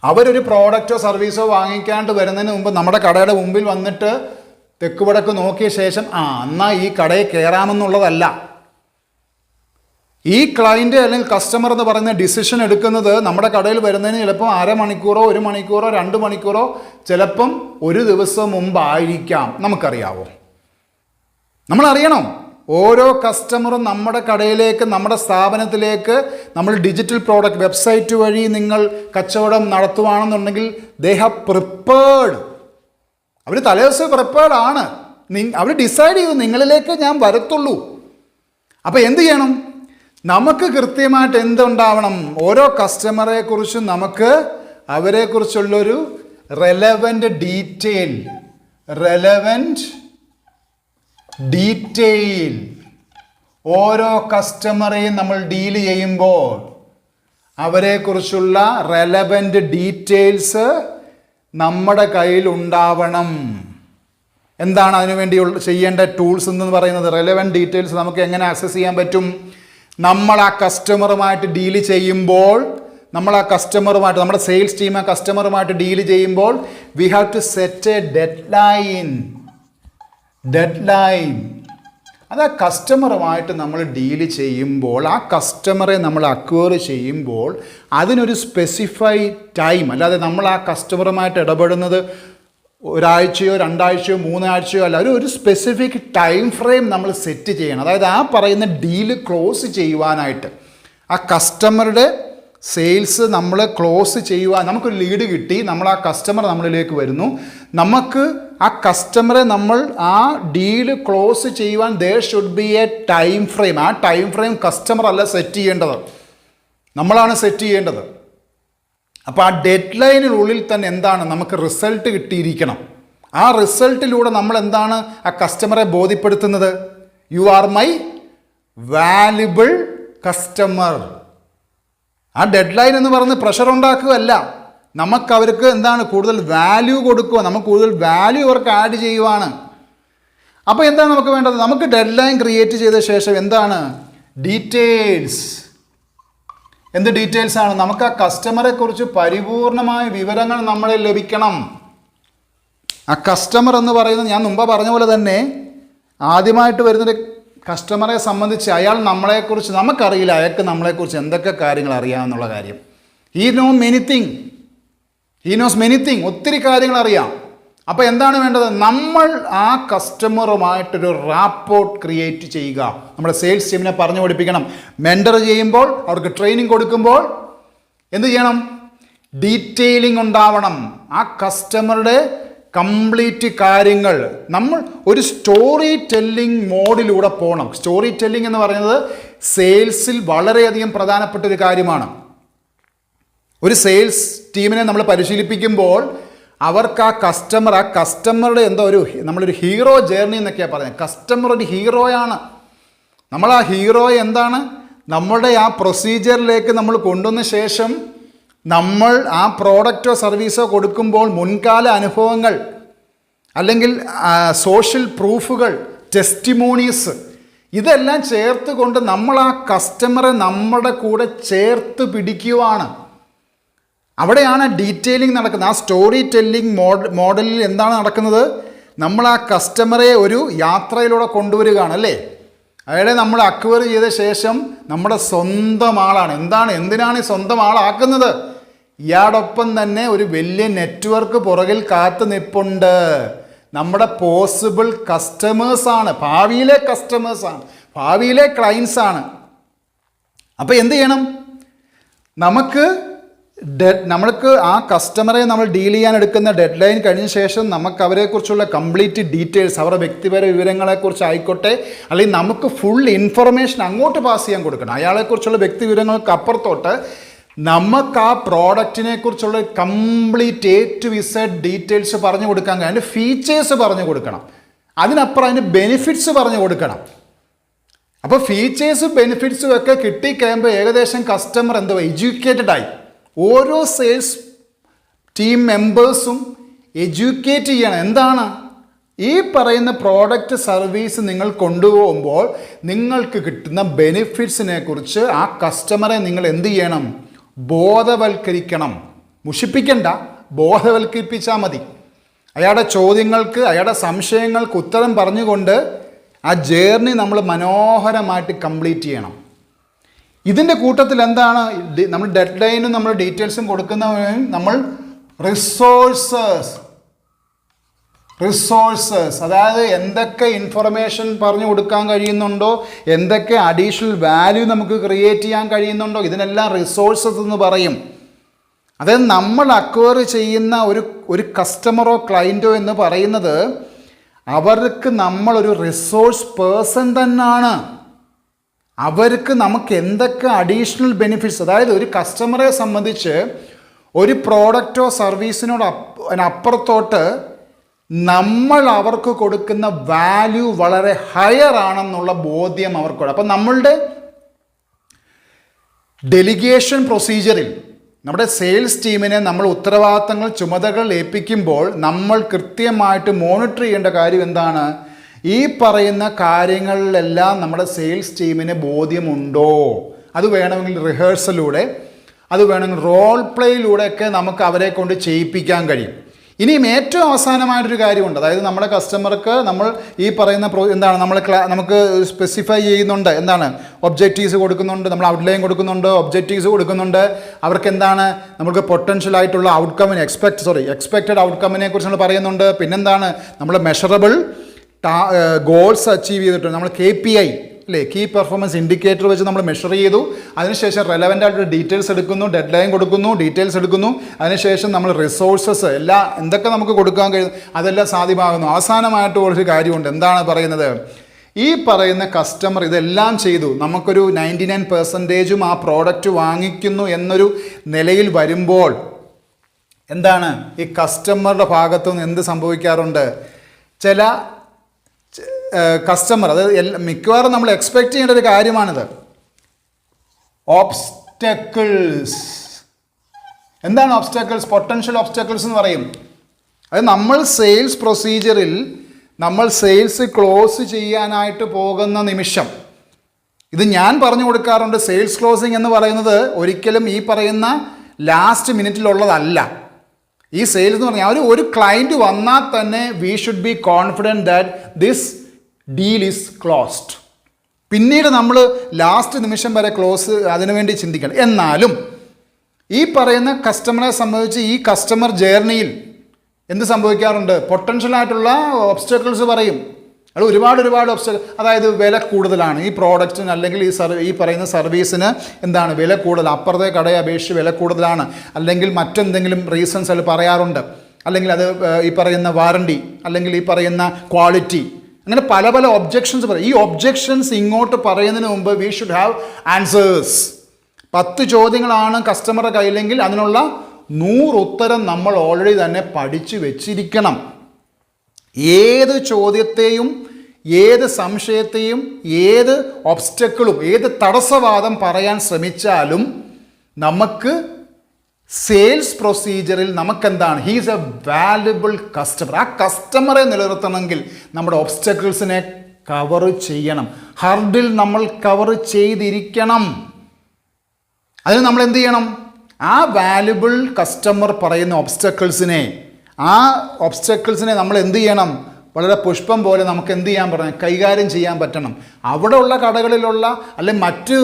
അവരൊരു പ്രോഡക്റ്റോ സർവീസോ വാങ്ങിക്കാണ്ട് വരുന്നതിന് മുമ്പ് നമ്മുടെ കടയുടെ മുമ്പിൽ വന്നിട്ട് തെക്ക് വടക്ക് നോക്കിയ ശേഷം എന്നാൽ ഈ കടയിൽ കയറാമെന്നുള്ളതല്ല. ഈ ക്ലയൻറ്റ് അല്ലെങ്കിൽ കസ്റ്റമർ എന്ന് പറയുന്ന ഡിസിഷൻ എടുക്കുന്നത് നമ്മുടെ കടയിൽ വരുന്നതിന് ചിലപ്പോൾ അരമണിക്കൂറോ 1 മണിക്കൂറോ 2 മണിക്കൂറോ ചിലപ്പം ഒരു ദിവസം മുമ്പായിരിക്കാം. നമുക്കറിയാവോ? നമ്മളറിയണം. ഓരോ കസ്റ്റമറും നമ്മുടെ കടയിലേക്ക്, നമ്മുടെ സ്ഥാപനത്തിലേക്ക് നമ്മൾ ഡിജിറ്റൽ പ്രോഡക്റ്റ് വെബ്സൈറ്റ് വഴി നിങ്ങൾ കച്ചവടം നടത്തുവാണെന്നുണ്ടെങ്കിൽ ദേ ഹാവ് പ്രിപ്പേർഡ്. അവർ തലേദിവസം പ്രിപ്പേർഡാണ്. അവർ ഡിസൈഡ് ചെയ്തു നിങ്ങളിലേക്ക് ഞാൻ വരത്തുള്ളൂ. അപ്പോൾ എന്ത് ചെയ്യണം? നമുക്ക് കൃത്യമായിട്ട് എന്തുണ്ടാവണം? ഓരോ കസ്റ്റമറെ കുറിച്ചും നമുക്ക് അവരെക്കുറിച്ചുള്ളൊരു റെലവൻറ്റ് ഡീറ്റെയിൽ ഓരോ കസ്റ്റമറെയും നമ്മൾ ഡീൽ ചെയ്യുമ്പോൾ അവരെക്കുറിച്ചുള്ള റെലവൻറ്റ് ഡീറ്റെയിൽസ് നമ്മുടെ കയ്യിൽ ഉണ്ടാവണം. എന്താണ് അതിനുവേണ്ടി ചെയ്യേണ്ട ടൂൾസ് എന്ന് പറയുന്നത്? റെലവൻറ്റ് ഡീറ്റെയിൽസ് നമുക്ക് എങ്ങനെ ആക്സസ് ചെയ്യാൻ പറ്റും? നമ്മൾ ആ കസ്റ്റമറുമായിട്ട് ഡീല് ചെയ്യുമ്പോൾ, നമ്മുടെ സെയിൽസ് ടീം ആ കസ്റ്റമറുമായിട്ട് ഡീല് ചെയ്യുമ്പോൾ we have to set a deadline. അത് ആ കസ്റ്റമറുമായിട്ട് നമ്മൾ ഡീല് ചെയ്യുമ്പോൾ, ആ കസ്റ്റമറെ നമ്മൾ അക്വയർ ചെയ്യുമ്പോൾ അതിനൊരു സ്പെസിഫൈ ടൈം, അല്ലാതെ നമ്മൾ ആ കസ്റ്റമറുമായിട്ട് ഇടപെടുന്നത് ഒരാഴ്ചയോ 2 ആഴ്ചയോ 3 ആഴ്ചയോ അല്ല, ഒരു സ്പെസിഫിക് ടൈം ഫ്രെയിം നമ്മൾ സെറ്റ് ചെയ്യണം. അതായത് ആ പറയുന്ന ഡീല് ക്ലോസ് ചെയ്യുവാനായിട്ട്, ആ കസ്റ്റമറുടെ സെയിൽസ് നമ്മൾ ക്ലോസ് ചെയ്യുവാൻ, നമുക്കൊരു ലീഡ് കിട്ടി, നമ്മൾ ആ കസ്റ്റമർ നമ്മളിലേക്ക് വരുന്നു, നമുക്ക് ആ കസ്റ്റമറെ നമ്മൾ ആ ഡീല് ക്ലോസ് ചെയ്യുവാൻ there should be a time frame. ആ ടൈം ഫ്രെയിം കസ്റ്റമർ അല്ല സെറ്റ് ചെയ്യേണ്ടത്, നമ്മളാണ് സെറ്റ് ചെയ്യേണ്ടത്. അപ്പോൾ ആ ഡെഡ് ലൈനിനുള്ളിൽ തന്നെ എന്താണ്, നമുക്ക് റിസൾട്ട് കിട്ടിയിരിക്കണം. ആ റിസൾട്ടിലൂടെ നമ്മൾ എന്താണ് ആ കസ്റ്റമറെ ബോധ്യപ്പെടുത്തുന്നത്? You are my valuable customer. ആ ഡെഡ് ലൈൻ എന്ന് പറയുന്നത് പ്രഷർ ഉണ്ടാക്കുകയല്ല, നമുക്ക് അവർക്ക് എന്താണ് കൂടുതൽ വാല്യൂ കൊടുക്കുക, നമുക്ക് കൂടുതൽ വാല്യൂ അവർക്ക് ആഡ് ചെയ്യുവാണ്. അപ്പോൾ എന്താണ് നമുക്ക് വേണ്ടത്? നമുക്ക് ഡെഡ് ലൈൻ ക്രിയേറ്റ് ചെയ്ത ശേഷം എന്താണ് ഡീറ്റെയിൽസ്. എന്ത് ഡീറ്റെയിൽസ് ആണ്? നമുക്ക് ആ കസ്റ്റമറെ കുറിച്ച് പരിപൂർണമായ വിവരങ്ങൾ നമ്മളെ ലഭിക്കണം. ആ കസ്റ്റമർ എന്ന് പറയുന്നത് ഞാൻ മുമ്പ് പറഞ്ഞ പോലെ തന്നെ ആദ്യമായിട്ട് വരുന്നൊരു കസ്റ്റമറെ സംബന്ധിച്ച് അയാൾ നമ്മളെക്കുറിച്ച് നമുക്കറിയില്ല, അയാൾക്ക് നമ്മളെക്കുറിച്ച് എന്തൊക്കെ കാര്യങ്ങൾ അറിയാമെന്നുള്ള കാര്യം. ഹീ നോസ് മെനി തിങ്, ഒത്തിരി കാര്യങ്ങൾ അറിയാം. അപ്പോൾ എന്താണ് വേണ്ടത്? നമ്മൾ ആ കസ്റ്റമറുമായിട്ടൊരു റാപ്പോർട്ട് ക്രിയേറ്റ് ചെയ്യുക. നമ്മുടെ സെയിൽസ് ടീമിനെ പറഞ്ഞു പഠിപ്പിക്കണം. മെൻറ്റർ ചെയ്യുമ്പോൾ, അവർക്ക് ട്രെയിനിങ് കൊടുക്കുമ്പോൾ എന്ത് ചെയ്യണം? ഡീറ്റെയിലിംഗ് ഉണ്ടാവണം. ആ കസ്റ്റമറുടെ കംപ്ലീറ്റ് കാര്യങ്ങൾ നമ്മൾ ഒരു സ്റ്റോറി ടെല്ലിംഗ് മോഡിലൂടെ പോകണം. സ്റ്റോറി ടെല്ലിംഗ് എന്ന് പറയുന്നത് സെയിൽസിൽ വളരെയധികം പ്രധാനപ്പെട്ട ഒരു കാര്യമാണ്. ഒരു സെയിൽസ് ടീമിനെ നമ്മൾ പരിശീലിപ്പിക്കുമ്പോൾ അവർക്ക് ആ കസ്റ്റമറുടെ എന്തോ നമ്മളൊരു ഹീറോ ജേർണി എന്നൊക്കെയാണ് പറയുന്നത്. കസ്റ്റമർ ഒരു ഹീറോയാണ്. നമ്മൾ ആ ഹീറോയെ എന്താണ് നമ്മുടെ ആ പ്രൊസീജിയറിലേക്ക് നമ്മൾ കൊണ്ടുവന്ന ശേഷം നമ്മൾ ആ പ്രോഡക്റ്റോ സർവീസോ കൊടുക്കുമ്പോൾ മുൻകാല അനുഭവങ്ങൾ അല്ലെങ്കിൽ സോഷ്യൽ പ്രൂഫുകൾ, ടെസ്റ്റിമോണീസ് ഇതെല്ലാം ചേർത്ത് കൊണ്ട് നമ്മൾ ആ കസ്റ്റമറെ നമ്മുടെ കൂടെ ചേർത്ത് പിടിക്കുവാണ്. അവിടെയാണ് ഡീറ്റെയിലിംഗ് നടക്കുന്നത്. ആ സ്റ്റോറി ടെല്ലിംഗ് മോഡലിൽ എന്താണ് നടക്കുന്നത്? നമ്മൾ ആ കസ്റ്റമറെ ഒരു യാത്രയിലൂടെ കൊണ്ടുവരികയാണ് അല്ലേ. അയാളെ നമ്മൾ അക്വയർ ചെയ്ത ശേഷം നമ്മുടെ സ്വന്തം ആളാണ്. എന്തിനാണ് ഈ സ്വന്തം ആളാക്കുന്നത്? ഇയാളോടൊപ്പം തന്നെ ഒരു വലിയ നെറ്റ്വർക്ക് പുറകിൽ കാത്തു നിൽപ്പുണ്ട്. നമ്മുടെ പോസിബിൾ കസ്റ്റമേഴ്സാണ്, ഭാവിയിലെ കസ്റ്റമേഴ്സാണ്, ഭാവിയിലെ ക്ലയൻസാണ്. അപ്പോൾ എന്ത് ചെയ്യണം? നമ്മൾക്ക് ആ കസ്റ്റമറെ നമ്മൾ ഡീൽ ചെയ്യാൻ എടുക്കുന്ന ഡെഡ് ലൈൻ കഴിഞ്ഞ ശേഷം നമുക്ക് അവരെക്കുറിച്ചുള്ള കംപ്ലീറ്റ് ഡീറ്റെയിൽസ്, അവരുടെ വ്യക്തിപര വിവരങ്ങളെക്കുറിച്ച് ആയിക്കോട്ടെ, അല്ലെങ്കിൽ നമുക്ക് ഫുൾ ഇൻഫർമേഷൻ അങ്ങോട്ട് പാസ് ചെയ്യാൻ കൊടുക്കണം. അയാളെക്കുറിച്ചുള്ള വ്യക്തി വിവരങ്ങൾക്ക് അപ്പുറത്തോട്ട് നമുക്ക് ആ പ്രോഡക്റ്റിനെ കുറിച്ചുള്ള complete A to Z details പറഞ്ഞു കൊടുക്കാൻ കഴിയും. അതിൻ്റെ ഫീച്ചേഴ്സ് പറഞ്ഞു കൊടുക്കണം. അതിനപ്പുറം അതിൻ്റെ ബെനിഫിറ്റ്സ് പറഞ്ഞു കൊടുക്കണം. അപ്പോൾ ഫീച്ചേഴ്സും ബെനിഫിറ്റ്സും ഒക്കെ കിട്ടിക്കഴിയുമ്പോൾ ഏകദേശം കസ്റ്റമർ എഡ്യൂക്കേറ്റഡ് ആയി. ഓരോ സെയിൽസ് ടീം മെമ്പേഴ്സും എഡ്യൂക്കേറ്റ് ചെയ്യണം. എന്താണ് ഈ പറയുന്ന പ്രോഡക്റ്റ് സർവീസ് നിങ്ങൾ കൊണ്ടുപോകുമ്പോൾ നിങ്ങൾക്ക് കിട്ടുന്ന ബെനിഫിറ്റ്സിനെ കുറിച്ച് ആ കസ്റ്റമറെ നിങ്ങൾ എന്ത് ചെയ്യണം? ബോധവൽക്കരിക്കണം. മുഷിപ്പിക്കണ്ട, ബോധവൽക്കരിപ്പിച്ചാൽ മതി. അയാളുടെ ചോദ്യങ്ങൾക്ക്, അയാളുടെ സംശയങ്ങൾക്ക് ഉത്തരം പറഞ്ഞുകൊണ്ട് ആ ജേർണി നമ്മൾ മനോഹരമായിട്ട് കംപ്ലീറ്റ് ചെയ്യണം. ഇതിൻ്റെ കൂട്ടത്തിൽ എന്താണ് നമ്മൾ ഡെഡ് ലൈനും നമ്മൾ ഡീറ്റെയിൽസും കൊടുക്കുന്നവരും നമ്മൾ റിസോഴ്സസ് അതായത് എന്തൊക്കെ ഇൻഫർമേഷൻ പറഞ്ഞു കൊടുക്കാൻ കഴിയുന്നുണ്ടോ, എന്തൊക്കെ അഡീഷണൽ വാല്യൂ നമുക്ക് ക്രിയേറ്റ് ചെയ്യാൻ കഴിയുന്നുണ്ടോ, ഇതിനെല്ലാം റിസോഴ്സസ് എന്ന് പറയും. അതായത് നമ്മൾ അക്വയർ ചെയ്യുന്ന ഒരു കസ്റ്റമറോ ക്ലയൻറ്റോ എന്ന് പറയുന്നത് അവർക്ക് നമ്മളൊരു റിസോഴ്സ് പേഴ്സൺ തന്നെയാണ്. അവർക്ക് നമുക്ക് എന്തൊക്കെ അഡീഷണൽ ബെനിഫിറ്റ്സ്, അതായത് ഒരു കസ്റ്റമറെ സംബന്ധിച്ച് ഒരു പ്രോഡക്റ്റോ സർവീസിനോടപ്പുറത്തോട്ട് നമ്മൾ അവർക്ക് കൊടുക്കുന്ന വാല്യൂ വളരെ ഹയർ ആണെന്നുള്ള ബോധ്യം അവർക്കുണ്ട്. അപ്പം നമ്മളുടെ ഡെലിഗേഷൻ പ്രൊസീജിയറിൽ നമ്മുടെ സെയിൽസ് ടീമിനെ നമ്മൾ ഉത്തരവാദിത്തങ്ങൾ, ചുമതലകൾ ഏൽപ്പിക്കുമ്പോൾ നമ്മൾ കൃത്യമായിട്ട് മോണിറ്റർ ചെയ്യേണ്ട കാര്യം എന്താണ്? ഈ പറയുന്ന കാര്യങ്ങളിലെല്ലാം നമ്മുടെ സെയിൽസ് ടീമിന് ബോധ്യമുണ്ടോ? അത് വേണമെങ്കിൽ റിഹേഴ്സലിലൂടെ, അത് വേണമെങ്കിൽ റോൾ പ്ലേയിലൂടെയൊക്കെ നമുക്ക് അവരെ കൊണ്ട് ചെയ്യിപ്പിക്കാൻ കഴിയും. ഇനിയും ഏറ്റവും അവസാനമായിട്ടൊരു കാര്യമുണ്ട്. അതായത് നമ്മുടെ കസ്റ്റമർക്ക് നമ്മൾ ഈ പറയുന്ന എന്താണ് നമുക്ക് സ്പെസിഫൈ ചെയ്യുന്നുണ്ട്. എന്താണ്? ഒബ്ജക്റ്റീവ്സ് കൊടുക്കുന്നുണ്ട്, നമ്മൾ ഔട്ട്ലൈൻ കൊടുക്കുന്നുണ്ട്, ഒബ്ജക്റ്റീവ്സ് കൊടുക്കുന്നുണ്ട്. അവർക്ക് എന്താണ് നമുക്ക് പൊട്ടൻഷ്യൽ ആയിട്ടുള്ള എക്സ്പെക്റ്റഡ് ഔട്ട്കമ്മിനെ കുറിച്ച് നമ്മൾ പറയുന്നുണ്ട്. പിന്നെന്താണ്? നമ്മൾ മെഷറബിൾ ഗോൾസ് അച്ചീവ് ചെയ്തിട്ടുണ്ട്. നമ്മൾ KPI അല്ലേ, കീ പെർഫോമൻസ് ഇൻഡിക്കേറ്റർ വെച്ച് നമ്മൾ മെഷർ ചെയ്തു. അതിനുശേഷം റെലവൻ്റ് ആയിട്ട് ഡീറ്റെയിൽസ് എടുക്കുന്നു, ഡെഡ് ലൈൻ കൊടുക്കുന്നു, ഡീറ്റെയിൽസ് എടുക്കുന്നു. അതിനുശേഷം നമ്മൾ റിസോഴ്സസ് എന്തൊക്കെ നമുക്ക് കൊടുക്കാൻ കഴിയും അതെല്ലാം സാധ്യമാകുന്നു. അവസാനമായിട്ട് ഒരു കാര്യമുണ്ട്. എന്താണ് പറയുന്നത്? ഈ പറയുന്ന കസ്റ്റമർ ഇതെല്ലാം ചെയ്തു, നമുക്കൊരു 99% ആ പ്രോഡക്റ്റ് വാങ്ങിക്കുന്നു എന്നൊരു നിലയിൽ വരുമ്പോൾ എന്താണ് ഈ കസ്റ്റമറുടെ ഭാഗത്തുനിന്ന് എന്ത് സംഭവിക്കാറുണ്ട്? ചില കസ്റ്റമർ, അതായത് മിക്കവാറും നമ്മൾ എക്സ്പെക്റ്റ് ചെയ്യേണ്ട ഒരു കാര്യമാണിത്. ഓബ്സ്റ്റക്കിൾസ്. എന്താണ് ഓബ്സ്റ്റക്കിൾസ്? പൊട്ടൻഷ്യൽ ഓബ്സ്റ്റക്കിൾസ് എന്ന് പറയും. അത് നമ്മൾ സെയിൽസ് പ്രൊസീജിയറിൽ നമ്മൾ സെയിൽസ് ക്ലോസ് ചെയ്യാനായിട്ട് പോകുന്ന നിമിഷം, ഇത് ഞാൻ പറഞ്ഞു കൊടുക്കാറുണ്ട്. സെയിൽസ് ക്ലോസിംഗ് എന്ന് പറയുന്നത് ഒരിക്കലും ഈ പറയുന്ന ലാസ്റ്റ് മിനിറ്റിലുള്ളതല്ല. ഈ സെയിൽസ് എന്ന് പറഞ്ഞാൽ ഒരു ക്ലയൻറ്റ് വന്നാൽ തന്നെ V should be confident that this deal is closed. പിന്നീട് നമ്മൾ ലാസ്റ്റ് നിമിഷം വരെ അതിനുവേണ്ടി ചിന്തിക്കണം. എന്നാലും ഈ പറയുന്ന കസ്റ്റമറെ സംബന്ധിച്ച് ഈ കസ്റ്റമർ ജേർണിയിൽ എന്ത് സംഭവിക്കാറുണ്ട്? പൊട്ടൻഷ്യലായിട്ടുള്ള ഒബ്സ്റ്റക്കിൾസ് പറയും. അത് ഒരുപാട് അതായത് വില കൂടുതലാണ് ഈ പ്രോഡക്റ്റിന് അല്ലെങ്കിൽ ഈ പറയുന്ന സർവീസിന് എന്താണ് വില കൂടുതൽ, അപ്പുറത്തെ കടയെ അപേക്ഷിച്ച് വില കൂടുതലാണ്, അല്ലെങ്കിൽ മറ്റെന്തെങ്കിലും റീസൺസ് അത് പറയാറുണ്ട്, അല്ലെങ്കിൽ അത് ഈ പറയുന്ന വാറണ്ടി, അല്ലെങ്കിൽ ഈ പറയുന്ന ക്വാളിറ്റി, അങ്ങനെ പല ഒബ്ജെക്ഷൻസ് പറയും. ഈ ഒബ്ജെക്ഷൻസ് ഇങ്ങോട്ട് പറയുന്നതിന് മുമ്പ് വി ഷുഡ് ഹാവ് ആൻസേഴ്സ്. 10 ചോദ്യങ്ങളാണ് കസ്റ്റമറുടെ കയ്യിലെങ്കിൽ അതിനുള്ള 100 ഉത്തരം നമ്മൾ ഓൾറെഡി തന്നെ പഠിച്ചു വെച്ചിരിക്കണം. ഏത് ചോദ്യത്തെയും, ഏത് സംശയത്തെയും, ഏത് ഒബ്സ്റ്റക്കിളും, ഏത് തടസ്സവാദം പറയാൻ ശ്രമിച്ചാലും നമുക്ക് സെയിൽസ് പ്രൊസീജിയറിൽ നമുക്കെന്താണ്, ഹീസ് എ വാല്യുബിൾ കസ്റ്റമർ. ആ കസ്റ്റമറെ നിലനിർത്തണമെങ്കിൽ നമ്മുടെ ഒബ്സ്റ്റക്കിൾസിനെ കവർ ചെയ്യണം, ഹർഡിൽ നമ്മൾ കവർ ചെയ്തിരിക്കണം. അതിന് നമ്മൾ എന്ത് ചെയ്യണം? ആ വാല്യുബിൾ കസ്റ്റമർ പറയുന്ന ഒബ്സ്റ്റക്കിൾസിനെ നമ്മൾ എന്ത് ചെയ്യണം? വളരെ പുഷ്പം പോലെ നമുക്ക് എന്ത് ചെയ്യാൻ പറ്റണം? കൈകാര്യം ചെയ്യാൻ പറ്റണം. അവിടെ ഉള്ള കടകളിലുള്ള അല്ലെങ്കിൽ മറ്റ്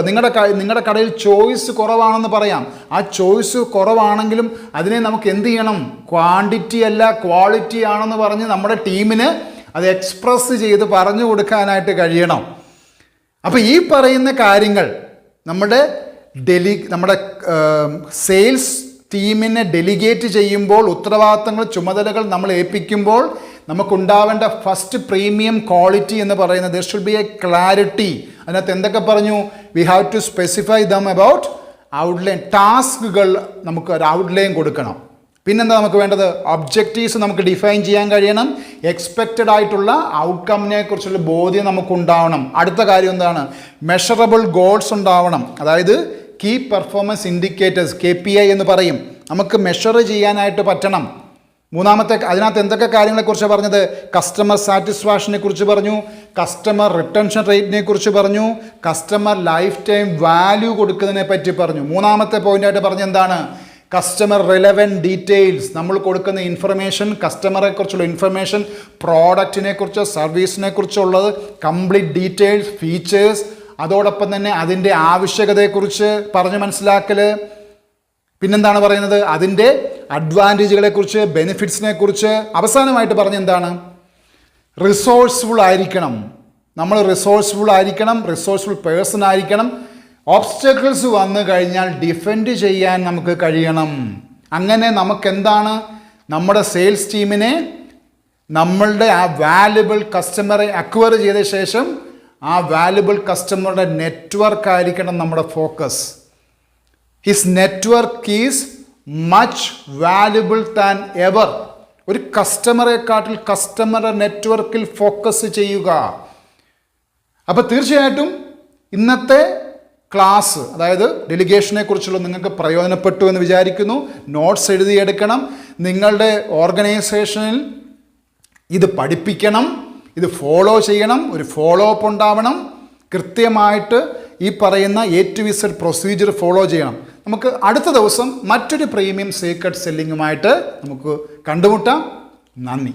നിങ്ങളുടെ കടയിൽ ചോയ്സ് കുറവാണെന്ന് പറയാം. ആ ചോയ്സ് കുറവാണെങ്കിലും അതിനെ നമുക്ക് എന്ത് ചെയ്യണം? ക്വാണ്ടിറ്റി അല്ല ക്വാളിറ്റി ആണെന്ന് പറഞ്ഞ് നമ്മുടെ ടീമിന് അത് എക്സ്പ്രസ് ചെയ്ത് പറഞ്ഞു കൊടുക്കാനായിട്ട് കഴിയണം. അപ്പോൾ ഈ പറയുന്ന കാര്യങ്ങൾ നമ്മുടെ സെയിൽസ് ടീമിനെ ഡെലിഗേറ്റ് ചെയ്യുമ്പോൾ, ഉത്തരവാദിത്തങ്ങൾ, ചുമതലകൾ നമ്മൾ ഏൽപ്പിക്കുമ്പോൾ നമുക്കുണ്ടാവേണ്ട ഫസ്റ്റ് പ്രീമിയം ക്വാളിറ്റി എന്ന് പറയുന്നത് there should be a clarity. അതിനകത്ത് എന്തൊക്കെ പറഞ്ഞു? We have to specify them about outline. ടാസ്കുകൾ നമുക്ക് ഒരു ഔട്ട്ലൈൻ കൊടുക്കണം. പിന്നെന്താ നമുക്ക് വേണ്ടത്? ഒബ്ജക്റ്റീവ്സ് നമുക്ക് ഡിഫൈൻ ചെയ്യാൻ കഴിയണം. എക്സ്പെക്റ്റഡ് ആയിട്ടുള്ള ഔട്ട്കമ്മിനെ കുറിച്ചുള്ള ബോധ്യം നമുക്കുണ്ടാവണം. അടുത്ത കാര്യം എന്താണ്? മെഷറബിൾ ഗോൾസ് ഉണ്ടാവണം. അതായത് കീ പെർഫോമൻസ് ഇൻഡിക്കേറ്റേഴ്സ്, KPI എന്ന് പറയും, നമുക്ക് മെഷർ ചെയ്യാനായിട്ട് പറ്റണം. മൂന്നാമത്തെ അതിനകത്ത് എന്തൊക്കെ കാര്യങ്ങളെക്കുറിച്ച് പറഞ്ഞത്? കസ്റ്റമർ സാറ്റിസ്ഫാക്ഷനെ കുറിച്ച് പറഞ്ഞു, കസ്റ്റമർ റിട്ടൻഷൻ റേറ്റിനെ കുറിച്ച് പറഞ്ഞു, കസ്റ്റമർ ലൈഫ് ടൈം വാല്യൂ കൊടുക്കുന്നതിനെ പറ്റി പറഞ്ഞു. മൂന്നാമത്തെ പോയിന്റായിട്ട് പറഞ്ഞ എന്താണ്? കസ്റ്റമർ റിലവൻറ്റ് ഡീറ്റെയിൽസ്, നമ്മൾ കൊടുക്കുന്ന ഇൻഫർമേഷൻ, കസ്റ്റമറെ കുറിച്ചുള്ള ഇൻഫർമേഷൻ, പ്രോഡക്റ്റിനെ കുറിച്ച്, സർവീസിനെ കുറിച്ചുള്ളത് കംപ്ലീറ്റ് ഡീറ്റെയിൽസ്, ഫീച്ചേഴ്സ്, അതോടൊപ്പം തന്നെ അതിൻ്റെ ആവശ്യകതയെക്കുറിച്ച് പറഞ്ഞ് മനസ്സിലാക്കൽ. പിന്നെന്താണ് പറയുന്നത്? അതിൻ്റെ അഡ്വാൻറ്റേജുകളെക്കുറിച്ച്, ബെനിഫിറ്റ്സിനെ കുറിച്ച്. അവസാനമായിട്ട് പറഞ്ഞ എന്താണ്? റിസോഴ്സ്ഫുൾ ആയിരിക്കണം. നമ്മൾ റിസോഴ്സ്ഫുൾ ആയിരിക്കണം, റിസോഴ്സ്ഫുൾ പേഴ്സൺ ആയിരിക്കണം. ഓബ്സ്റ്റക്കിൾസ് വന്നു കഴിഞ്ഞാൽ ഡിഫെൻഡ് ചെയ്യാൻ നമുക്ക് കഴിയണം. അങ്ങനെ നമുക്കെന്താണ്? നമ്മുടെ സെയിൽസ് ടീമിനെ നമ്മളുടെ ആ വാല്യുബിൾ കസ്റ്റമറെ അക്വയർ ചെയ്ത ശേഷം ആ വാല്യുബിൾ കസ്റ്റമറുടെ നെറ്റ്വർക്ക് ആയിരിക്കണം നമ്മുടെ focus. His network is much valuable than ever. ഒരു കസ്റ്റമറെക്കാട്ടിൽ കസ്റ്റമറുടെ നെറ്റ്വർക്കിൽ ഫോക്കസ് ചെയ്യുക. അപ്പോൾ തീർച്ചയായിട്ടും ഇന്നത്തെ ക്ലാസ്, അതായത് ഡെലിഗേഷനെ കുറിച്ചുള്ള നിങ്ങൾക്ക് പ്രയോജനപ്പെട്ടു എന്ന് വിചാരിക്കുന്നു. നോട്ട്സ് എഴുതിയെടുക്കണം. നിങ്ങളുടെ ഓർഗനൈസേഷനിൽ ഇത് പഠിപ്പിക്കണം, ഇത് ഫോളോ ചെയ്യണം, ഒരു ഫോളോ അപ്പ് ഉണ്ടാവണം. കൃത്യമായിട്ട് ഈ പറയുന്ന A to Z procedure follow ചെയ്യണം. നമുക്ക് അടുത്ത ദിവസം മറ്റൊരു പ്രീമിയം സീക്രട്ട് സെല്ലിങ്ങുമായിട്ട് നമുക്ക് കണ്ടുമുട്ടാം. നന്ദി.